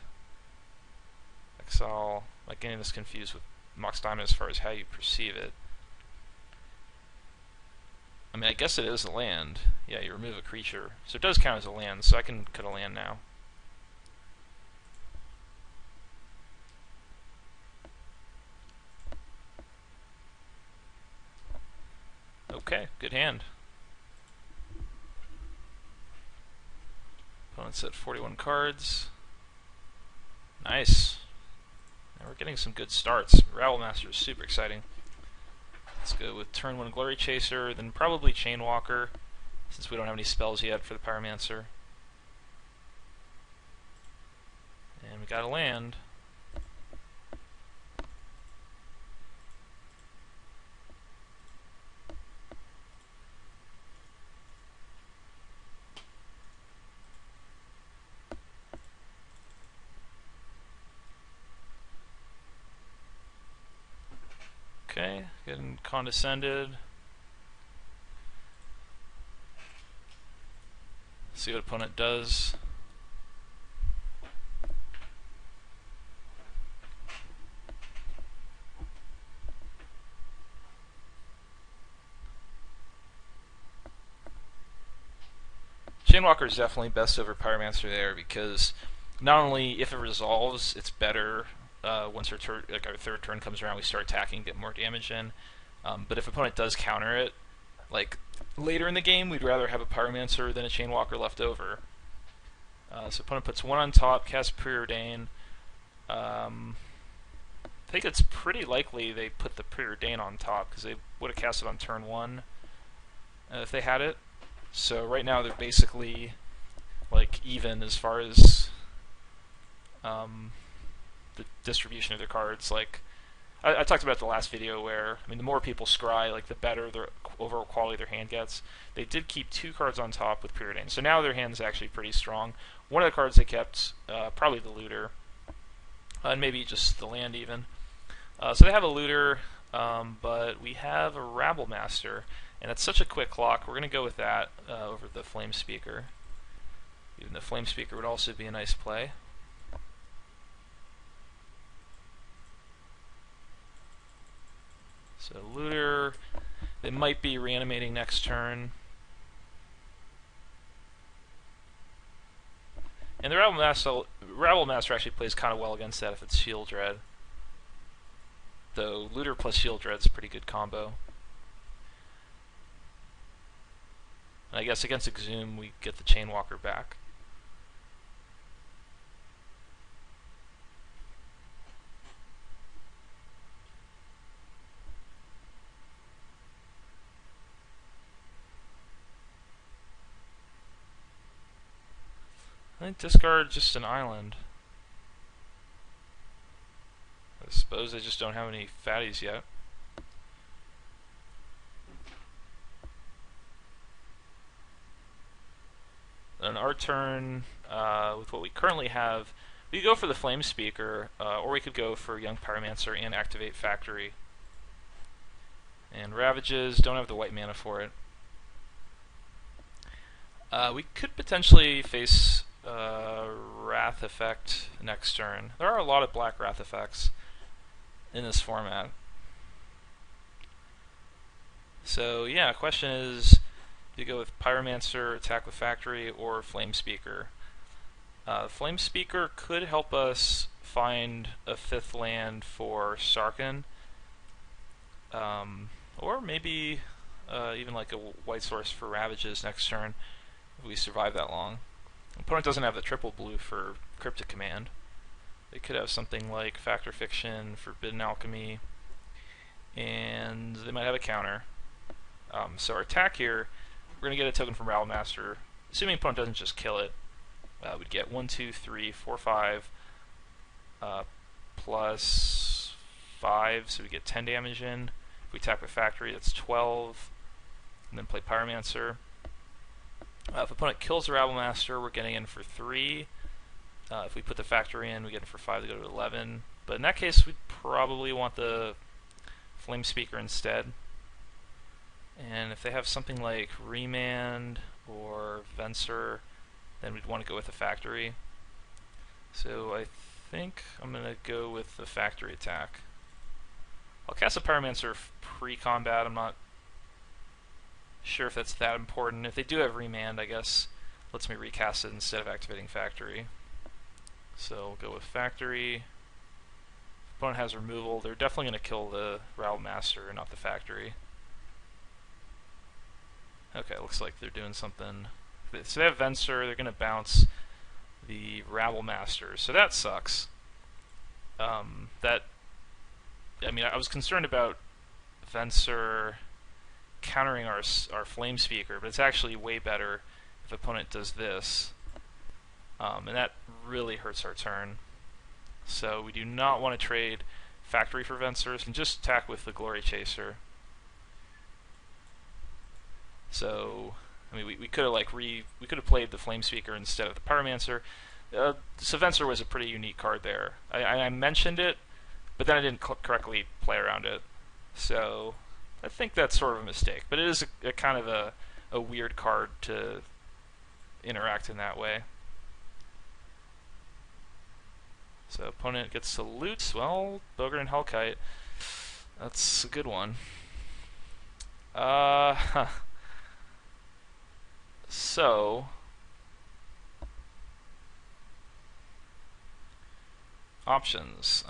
Exile... Like, getting this confused with Mox Diamond as far as how you perceive it. I mean, I guess it is a land. Yeah, you remove a creature. So it does count as a land, so I can cut a land now. Okay, good hand. Opponent's at 41 cards. Nice. Now we're getting some good starts. Rabble Master is super exciting. Let's go with turn 1 Glory Chaser, then probably Chainwalker, since we don't have any spells yet for the Pyromancer. And we got a land. Getting condescended. See what opponent does. Chainwalker is definitely best over Pyromancer there because not only if it resolves, it's better once our third turn comes around, we start attacking, get more damage in. But if opponent does counter it, like later in the game, we'd rather have a Pyromancer than a Chainwalker left over. So opponent puts one on top, casts Preordain. I think it's pretty likely they put the Preordain on top because they would have cast it on turn 1 if they had it. So right now they're basically like even as far as the distribution of their cards. Like I talked about the last video where, I mean, the more people scry, like the better their overall quality their hand gets. They did keep 2 cards on top with Preordain, so now their hand is actually pretty strong. One of the cards they kept, probably the Looter, and maybe just the land even. So they have a Looter, but we have a Rabble Master, and it's such a quick clock, we're going to go with that over the Flame Speaker. Even the Flame Speaker would also be a nice play. So Looter, they might be reanimating next turn. And the Rabble Master actually plays kind of well against that if it's Shield Dread. Though Looter plus Shield Dread's a pretty good combo. And I guess against Exhume we get the Chainwalker back. I think discard just an island. I suppose they just don't have any fatties yet. On our turn, with what we currently have, we could go for the Flame Speaker, or we could go for Young Pyromancer and activate Factory. And Ravages, don't have the white mana for it. We could potentially face Wrath effect next turn. There are a lot of black Wrath effects in this format. So yeah, question is, do you go with Pyromancer, attack with Factory, or Flame Speaker? Flame Speaker could help us find a 5th land for Sarkhan, or maybe even like a white source for Ravages next turn if we survive that long. Opponent doesn't have the triple blue for Cryptic Command. They could have something like Factor Fiction, Forbidden Alchemy, and they might have a counter. So our attack here, we're going to get a token from Rabble Master. Assuming opponent doesn't just kill it, we'd get 1, 2, 3, 4, 5, plus 5, so we get 10 damage in. If we attack with Factory, that's 12, and then play Pyromancer. If opponent kills the Rabble Master, we're getting in for 3. If we put the Factory in, we get in for 5 to go to 11. But in that case, we'd probably want the Flame Speaker instead. And if they have something like Remand or Venser, then we'd want to go with the Factory. So I think I'm going to go with the Factory attack. I'll cast a Pyromancer pre-combat. I'm not sure if that's that important. If they do have Remand, I guess lets me recast it instead of activating Factory. So we'll go with Factory. If opponent has removal, they're definitely going to kill the Rabble Master, not the Factory. Okay, looks like they're doing something. So they have Venser, they're going to bounce the Rabble Master, so that sucks. I mean, I was concerned about Venser countering our Flame Speaker, but it's actually way better if opponent does this. And that really hurts our turn. So we do not want to trade Factory for Venser, and just attack with the Glory Chaser. So, I mean, we could have we could have played the Flame Speaker instead of the Pyromancer. So Venser was a pretty unique card there. I mentioned it, but then I didn't correctly play around it. So I think that's sort of a mistake, but it is a kind of a weird card to interact in that way. So opponent gets to loot. Well, Bogart and Hellkite. That's a good one. So options.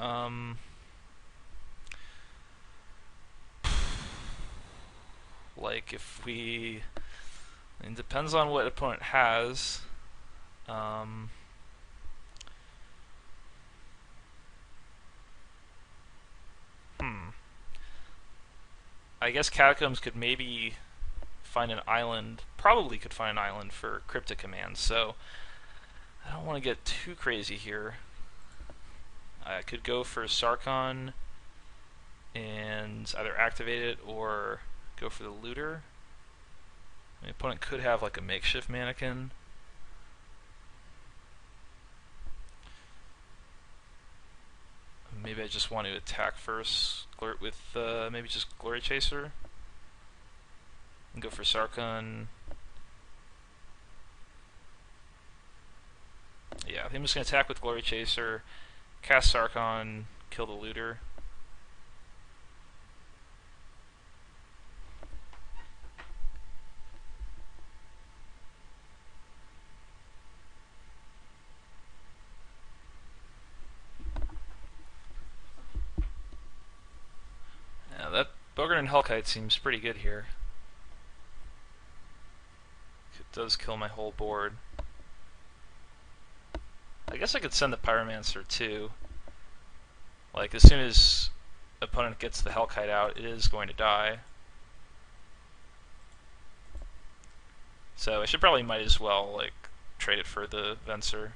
Like if we, it depends on what opponent has. I guess Catacombs could maybe find an island, probably could find an island for cryptic commands, so I don't want to get too crazy here. I could go for Sarkon and either activate it or go for the looter. My opponent could have like a makeshift mannequin. Maybe I just want to attack first with maybe just Glory Chaser and go for Sarkon. Yeah, I think I'm just going to attack with Glory Chaser, cast Sarkon, kill the looter. Yeah, that Bogart and Hellkite seems pretty good here. It does kill my whole board. I guess I could send the Pyromancer too. Like, as soon as opponent gets the Hellkite out, it is going to die. So I should probably might as well like trade it for the Venser.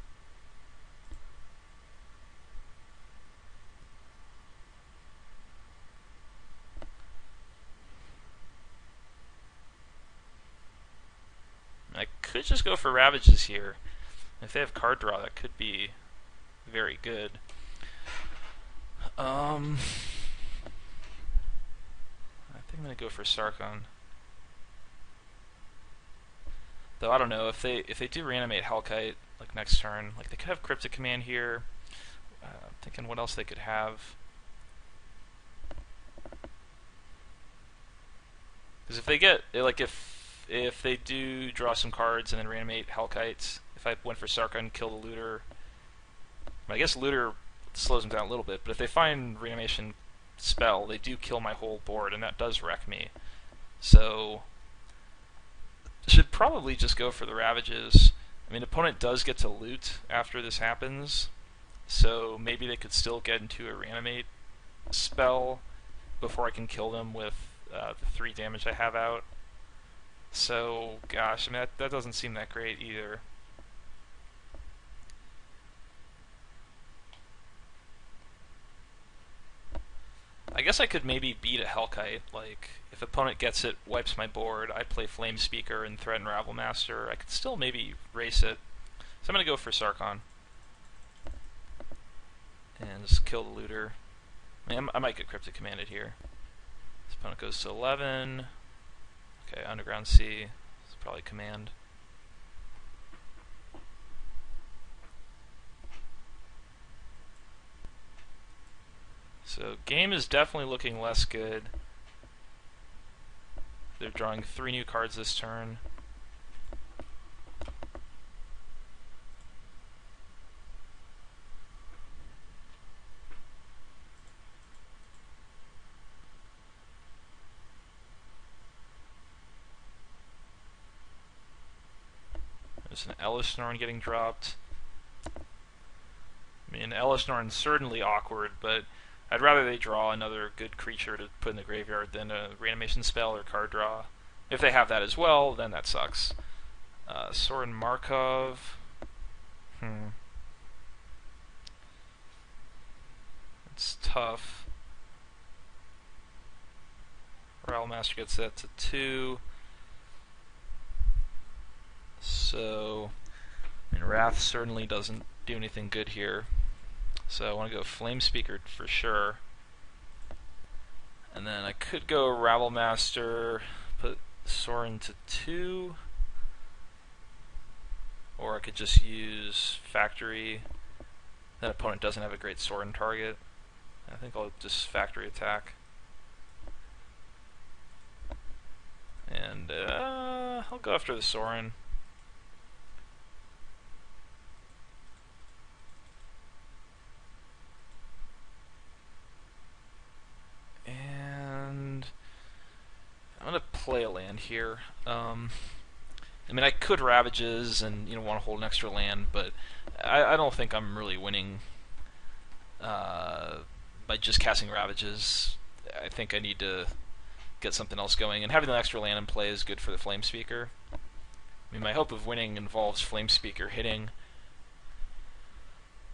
I could just go for Ravages here. If they have card draw, that could be very good. I think I'm gonna go for Sarkon. Though I don't know if they do reanimate Hellkite like next turn, like they could have Cryptic Command here. I'm thinking what else they could have. Because if they get like if they do draw some cards and then reanimate Hellkite, if I went for Sarkon, kill the looter. I guess looter slows them down a little bit, but if they find reanimation spell, they do kill my whole board, and that does wreck me. So should probably just go for the Ravages. I mean, opponent does get to loot after this happens, so maybe they could still get into a reanimate spell before I can kill them with the 3 damage I have out. So, gosh, I mean, that doesn't seem that great either. I guess I could maybe beat a Hellkite. Like, if opponent gets it, wipes my board, I play Flame Speaker and Threaten Ravelmaster, I could still maybe race it. So I'm going to go for Sarkon. And just kill the looter. I mean, I might get Cryptic Commanded here. This opponent goes to 11. Okay, Underground Sea. It's probably command. So game is definitely looking less good. They're drawing 3 new cards this turn. There's an Ellisnorn getting dropped. I mean, Ellisnorn's certainly awkward, but I'd rather they draw another good creature to put in the graveyard than a reanimation spell or card draw. If they have that as well, then that sucks. Soren Markov. It's tough. Ravelmaster gets that to 2. So, I mean, Wrath certainly doesn't do anything good here. So I want to go Flame Speaker for sure. And then I could go Rabble Master, put Sorin to 2, or I could just use Factory. That opponent doesn't have a great Sorin target. I think I'll just Factory attack. And I'll go after the Sorin. And I'm gonna play a land here. I mean, I could Ravages and want to hold an extra land, but I don't think I'm really winning by just casting Ravages. I think I need to get something else going, and having the extra land in play is good for the Flame Speaker. I mean, my hope of winning involves Flame Speaker hitting.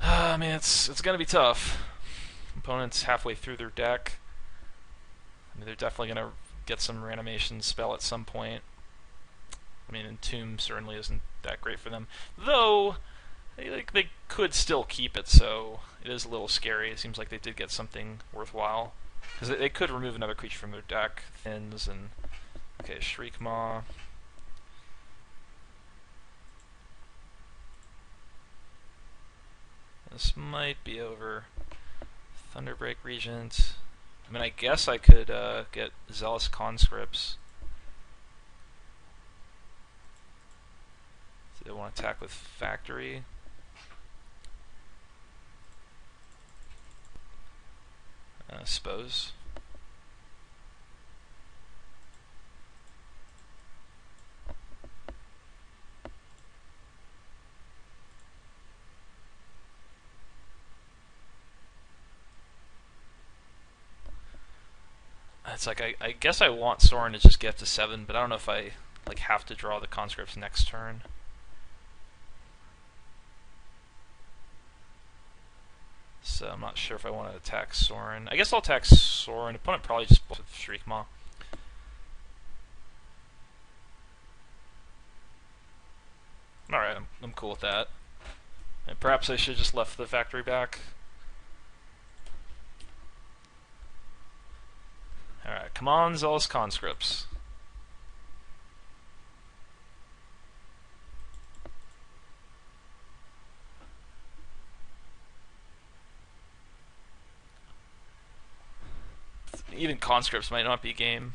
I mean, it's gonna be tough. Opponents halfway through their deck. I mean, they're definitely gonna get some reanimation spell at some point. I mean, Entomb certainly isn't that great for them, though they could still keep it, so it is a little scary. It seems like they did get something worthwhile, because they could remove another creature from their deck. Thins and okay, Shriek Maw. This might be over. Thunderbreak Regent. I mean, I guess I could get Zealous Conscripts. Do they want to attack with Factory? I suppose. It's like I guess I want Sorin to just get to 7, but I don't know if I have to draw the conscripts next turn. So I'm not sure if I want to attack Sorin. I guess I'll attack Sorin. Opponent probably just with Shriek Maw. Alright, I'm cool with that. And perhaps I should just left the Factory back. Alright, come on, Zealous Conscripts. Even Conscripts might not be game.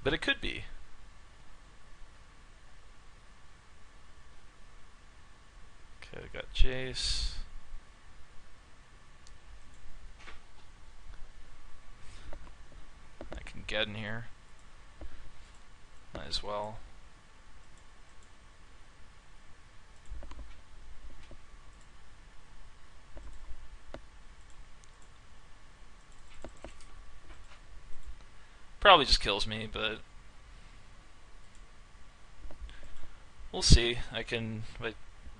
But it could be. Okay, we got Jace. I can get in here. Might as well. Probably just kills me, but we'll see. I can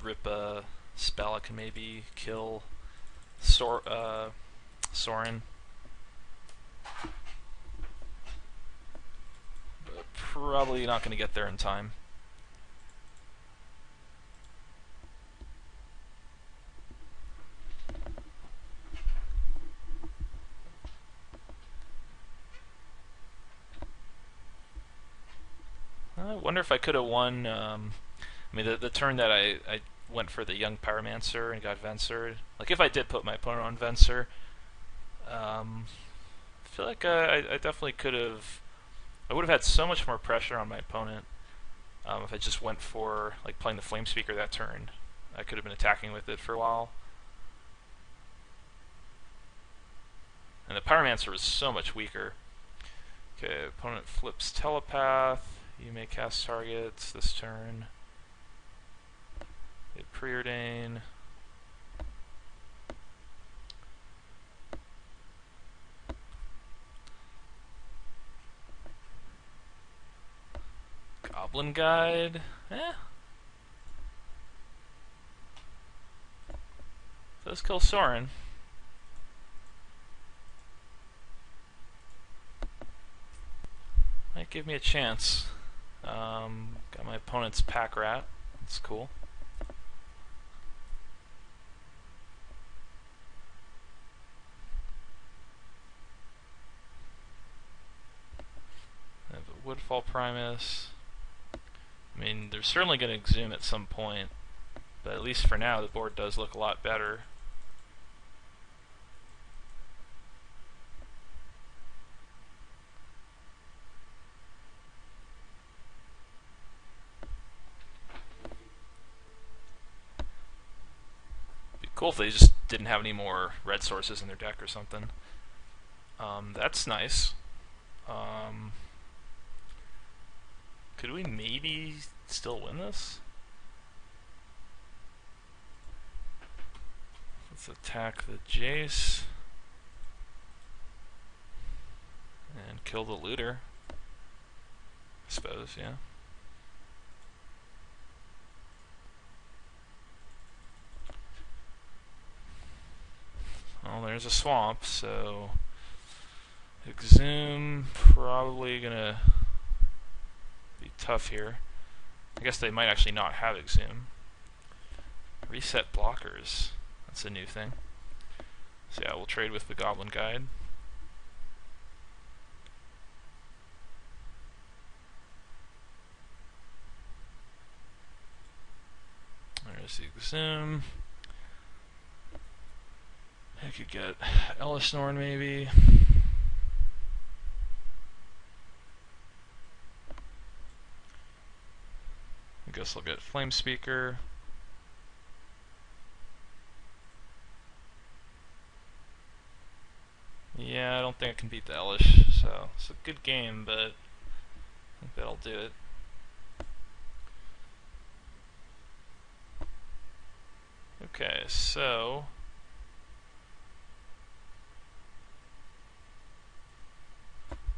rip a spell. I can maybe kill Sorin. But probably not going to get there in time. I wonder if I could have won. I mean, the turn that I went for the Young Pyromancer and got Venser. Like, if I did put my opponent on Venser, I feel like I definitely could have. I would have had so much more pressure on my opponent if I just went for playing the Flame Speaker that turn. I could have been attacking with it for a while. And the Pyromancer was so much weaker. Okay, opponent flips Telepath. You may cast targets this turn. Get Preordain. Goblin Guide. Does kill Sorin. Might give me a chance. Got my opponent's Pack Rat. That's cool. Woodfall Primus. I mean, they're certainly going to exhume at some point, but at least for now the board does look a lot better. It'd be cool if they just didn't have any more red sources in their deck or something. That's nice. Could we maybe still win this? Let's attack the Jace and kill the looter, I suppose, yeah. Well, there's a swamp, so exhume probably gonna be tough here. I guess they might actually not have exhume. Reset blockers. That's a new thing. So yeah, we'll trade with the Goblin Guide. There's the exhume. I could get Ellisnorn maybe. I guess I'll get Flame Speaker. Yeah, I don't think I can beat the Elish, so it's a good game, but I think that'll do it. Okay, so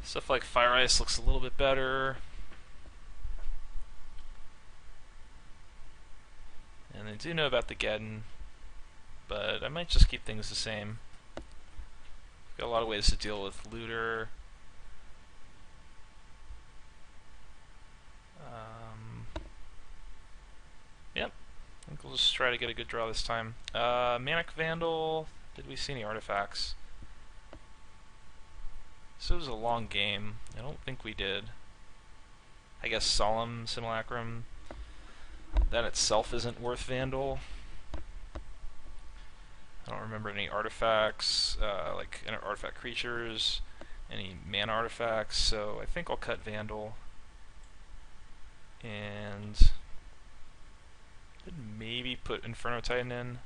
stuff like Fire Ice looks a little bit better. And I do know about the Geddon, but I might just keep things the same. Got a lot of ways to deal with looter. Yep, I think we'll just try to get a good draw this time. Manic Vandal, did we see any artifacts? This was a long game. I don't think we did. I guess Solemn Simulacrum. That itself isn't worth Vandal. I don't remember any artifacts, like any artifact creatures, any mana artifacts, so I think I'll cut Vandal. And maybe put Inferno Titan in.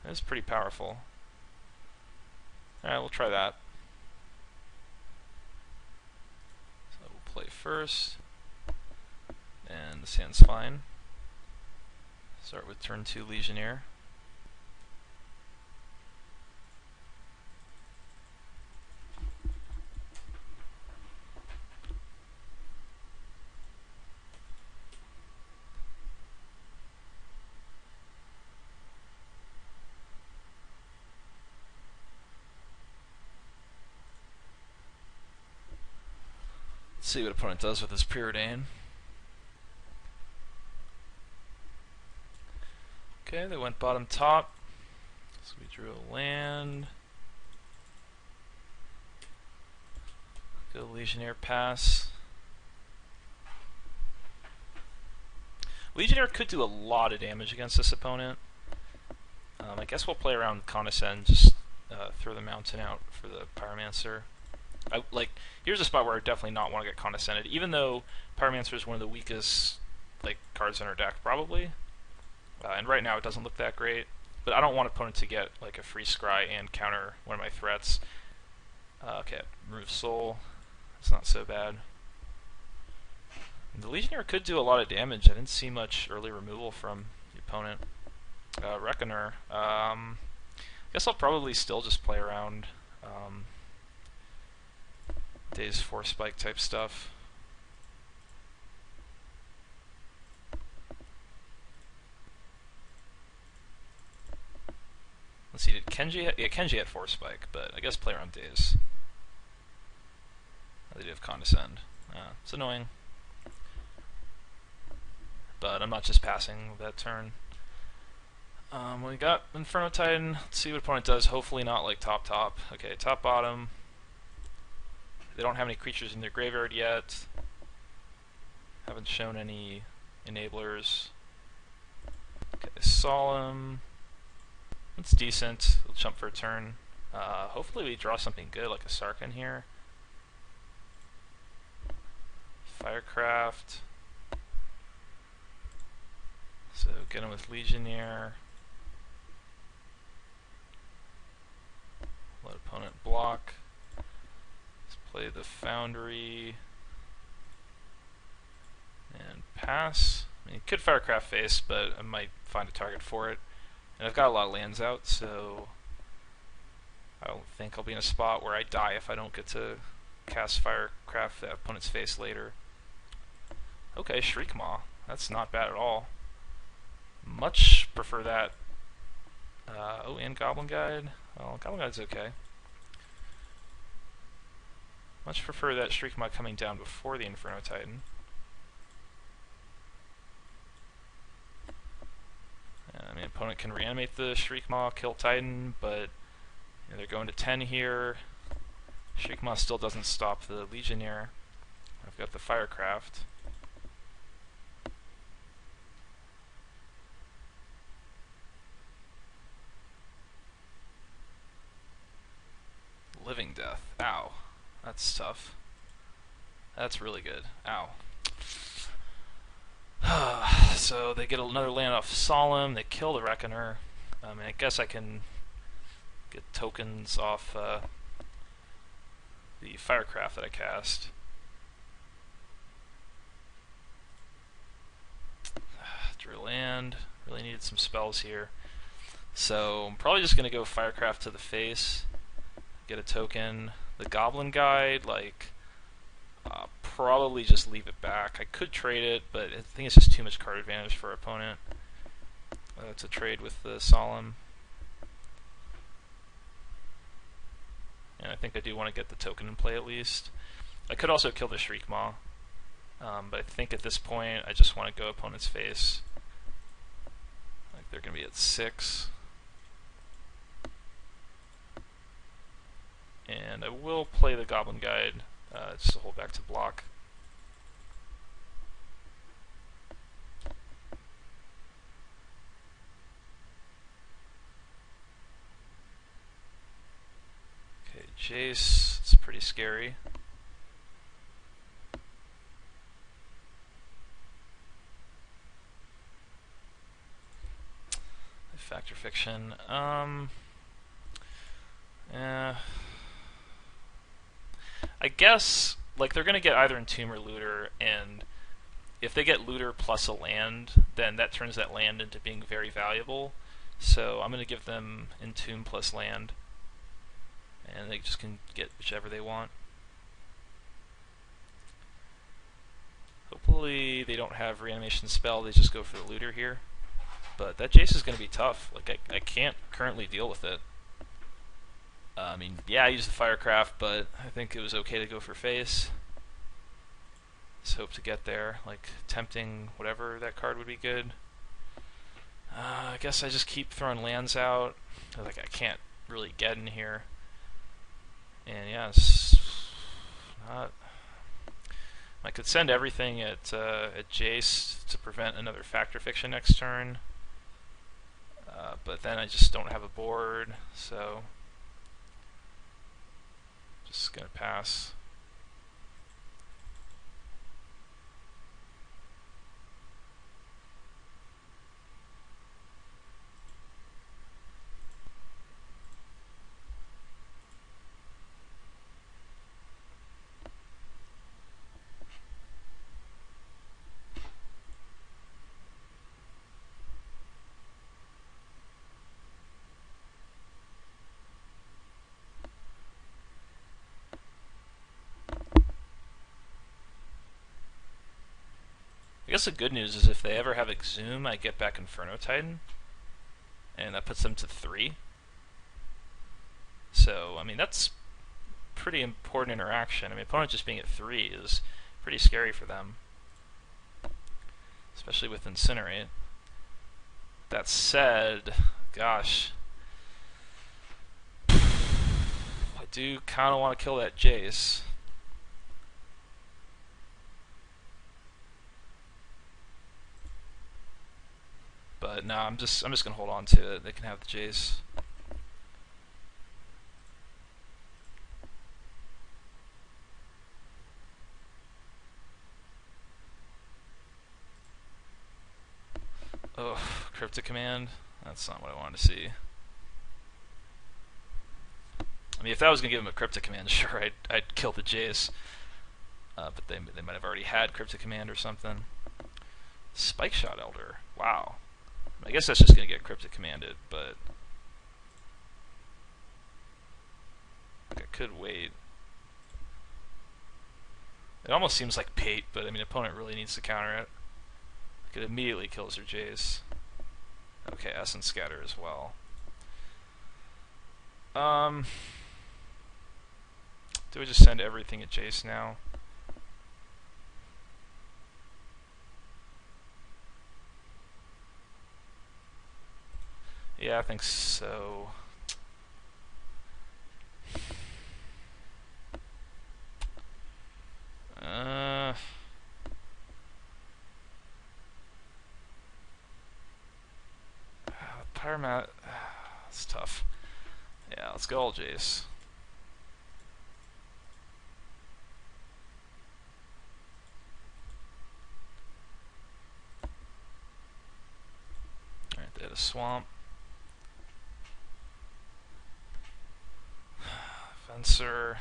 That's pretty powerful. Alright, we'll try that. So we'll play first. And this hand's fine. Start with turn 2 Legionnaire. Let's see what opponent does with his Preordain. Okay, they went bottom top. So we drew a land. Go Legionnaire pass. Legionnaire could do a lot of damage against this opponent. I guess we'll play around with Condescend, just throw the Mountain out for the Pyromancer. Here's a spot where I definitely not want to get Condescended, even though Pyromancer is one of the weakest cards in our deck, probably. And right now it doesn't look that great, but I don't want opponent to get like a free scry and counter one of my threats. Okay, remove Soul. It's not so bad. The Legionnaire could do a lot of damage. I didn't see much early removal from the opponent. Reckoner. I guess I'll probably still just play around Daze Force Spike type stuff. Let's see, did Kenji yeah, Kenji had Force Spike, but I guess play around Daze. They do have Condescend. It's annoying. But I'm not just passing that turn. We got Inferno Titan. Let's see what opponent does. Hopefully not like top. Okay, top bottom. They don't have any creatures in their graveyard yet. Haven't shown any enablers. Okay, Solemn. That's decent. We'll jump for a turn. Hopefully we draw something good, like a Sarkhan here. Firecraft. So get him with Legionnaire. Let opponent block. Let's play the Foundry. And pass. I mean, could Firecraft face, but I might find a target for it. And I've got a lot of lands out, so I don't think I'll be in a spot where I die if I don't get to cast Firecraft at opponent's face later. Okay, Shriekmaw. That's not bad at all. Much prefer that. Oh, and Goblin Guide. Well, Goblin Guide's okay. Much prefer that Shriekmaw coming down before the Inferno Titan. I mean, opponent can reanimate the Shriekmaw, kill Titan, but you know, they're going to 10 here. Shriekmaw still doesn't stop the Legionnaire. I've got the Firecraft. Living Death. Ow. That's tough. That's really good. Ow. So they get another land off Solemn, they kill the Reckoner. I guess I can get tokens off the Firecraft that I cast. Drew land. Really needed some spells here. So I'm probably just going to go Firecraft to the face. Get a token. The Goblin Guide, like, probably just leave it back. I could trade it, but I think it's just too much card advantage for our opponent to trade with the Solemn. And I think I do want to get the token in play at least. I could also kill the Shriekmaw, but I think at this point I just want to go opponent's face. Like they're going to be at 6. And I will play the Goblin Guide just to hold back to block. Okay, Jace, it's pretty scary. Fact or Fiction. I guess, like, they're going to get either Entomb or Looter, and if they get Looter plus a land, then that turns that land into being very valuable. So I'm going to give them Entomb plus land, and they just can get whichever they want. Hopefully they don't have Reanimation Spell, they just go for the Looter here. But that Jace is going to be tough. Like, I can't currently deal with it. I mean, yeah, I used the Firecraft, but I think it was okay to go for face. Just hope to get there. Like, tempting whatever that card would be good. I guess I just keep throwing lands out. Like, I can't really get in here. And yeah, it's not... I could send everything at Jace to prevent another Fact or Fiction next turn. But then I just don't have a board, so... Just gonna pass. I guess the good news is if they ever have Exhume, I get back Inferno Titan, and that puts them to 3. So, I mean, that's pretty important interaction. I mean, opponent just being at 3 is pretty scary for them, especially with Incinerate. That said, gosh, I do kind of want to kill that Jace. But no, I'm just gonna hold on to it. They can have the Jace. Oh, Cryptic Command. That's not what I wanted to see. I mean, if that was gonna give him a Cryptic Command, sure, I'd kill the Jace. But they might have already had Cryptic Command or something. Spike Shot Elder. Wow. I guess that's just gonna get Cryptic Commanded, but I could wait. It almost seems like bait, but I mean, opponent really needs to counter it. It immediately kills their Jace. Okay, Essence Scatter as well. Do we just send everything at Jace now? Yeah, I think so. Pyromat. It's tough. Yeah, let's go all Jace. Alright, they had a swamp. Fencer.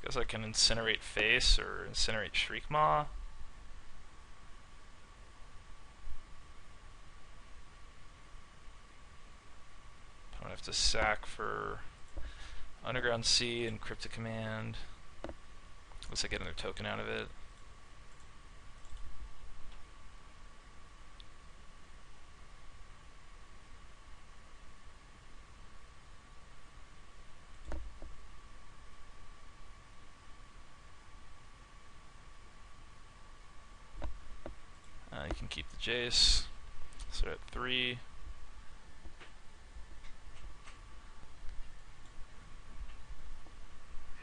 Guess I can incinerate Face or incinerate Shriekmaw. I don't have to sack for Underground Sea and Cryptic Command. Unless I get another token out of it. You can keep the Jace. So at 3.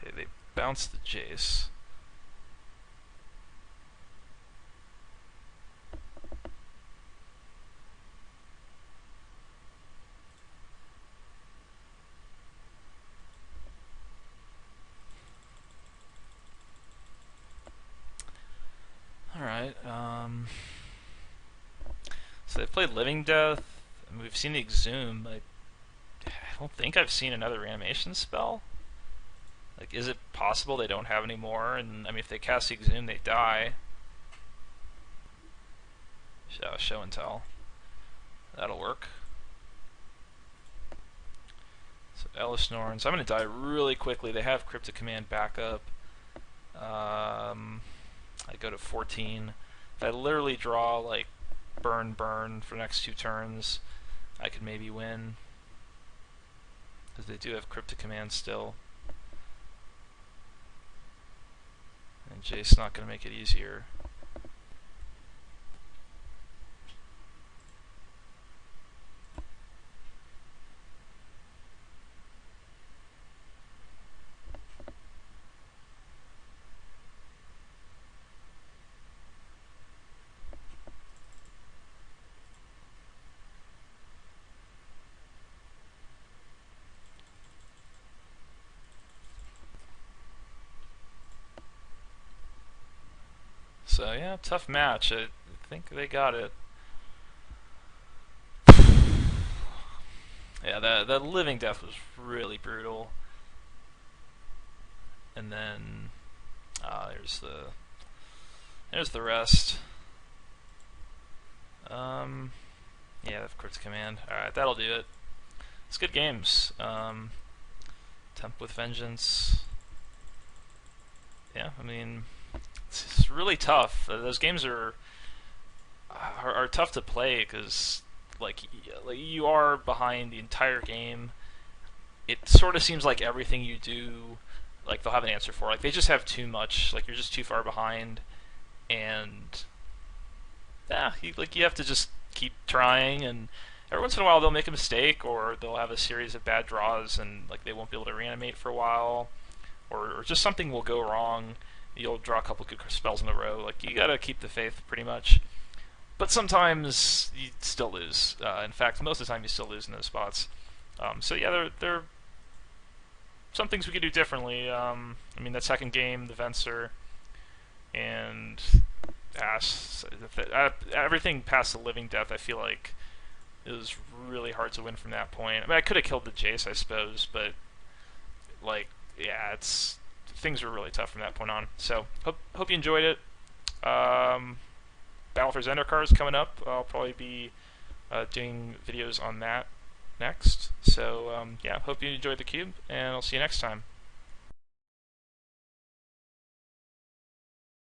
Okay, they bounce the Jace. Alright, so they've played Living Death, and we've seen the Exhume. I don't think I've seen another reanimation spell. Like, is it possible they don't have any more? And I mean, if they cast the Exhume, they die. Show and tell. That'll work. So Elish Norn. So I'm going to die really quickly. They have Cryptic Command backup. I go to 14. If I literally draw like burn for the next 2 turns, I could maybe win. Because they do have Cryptic Command still. And Jace's not going to make it easier. So yeah, tough match. I think they got it. Yeah, that Living Death was really brutal. And then there's the rest. Yeah, that's Cryptic Command. Alright, that'll do it. It's good games. Temp with Vengeance. Yeah, I mean, it's really tough. Those games are tough to play because like you are behind the entire game. It sort of seems like everything you do, like they'll have an answer for. Like they just have too much. Like you're just too far behind, and yeah, you have to just keep trying. And every once in a while they'll make a mistake, or they'll have a series of bad draws, and like they won't be able to reanimate for a while, or just something will go wrong. You'll draw a couple good spells in a row. Like you gotta keep the faith, pretty much. But sometimes you still lose. In fact, most of the time you still lose in those spots. So yeah, there are some things we could do differently. I mean, that second game, the Venser, and everything past the Living Death, I feel like it was really hard to win from that point. I mean, I could have killed the Jace, I suppose, but like, yeah, things were really tough from that point on. So hope you enjoyed it. Battle for Zendikar is coming up. I'll probably be doing videos on that next. So yeah, hope you enjoyed the cube, and I'll see you next time.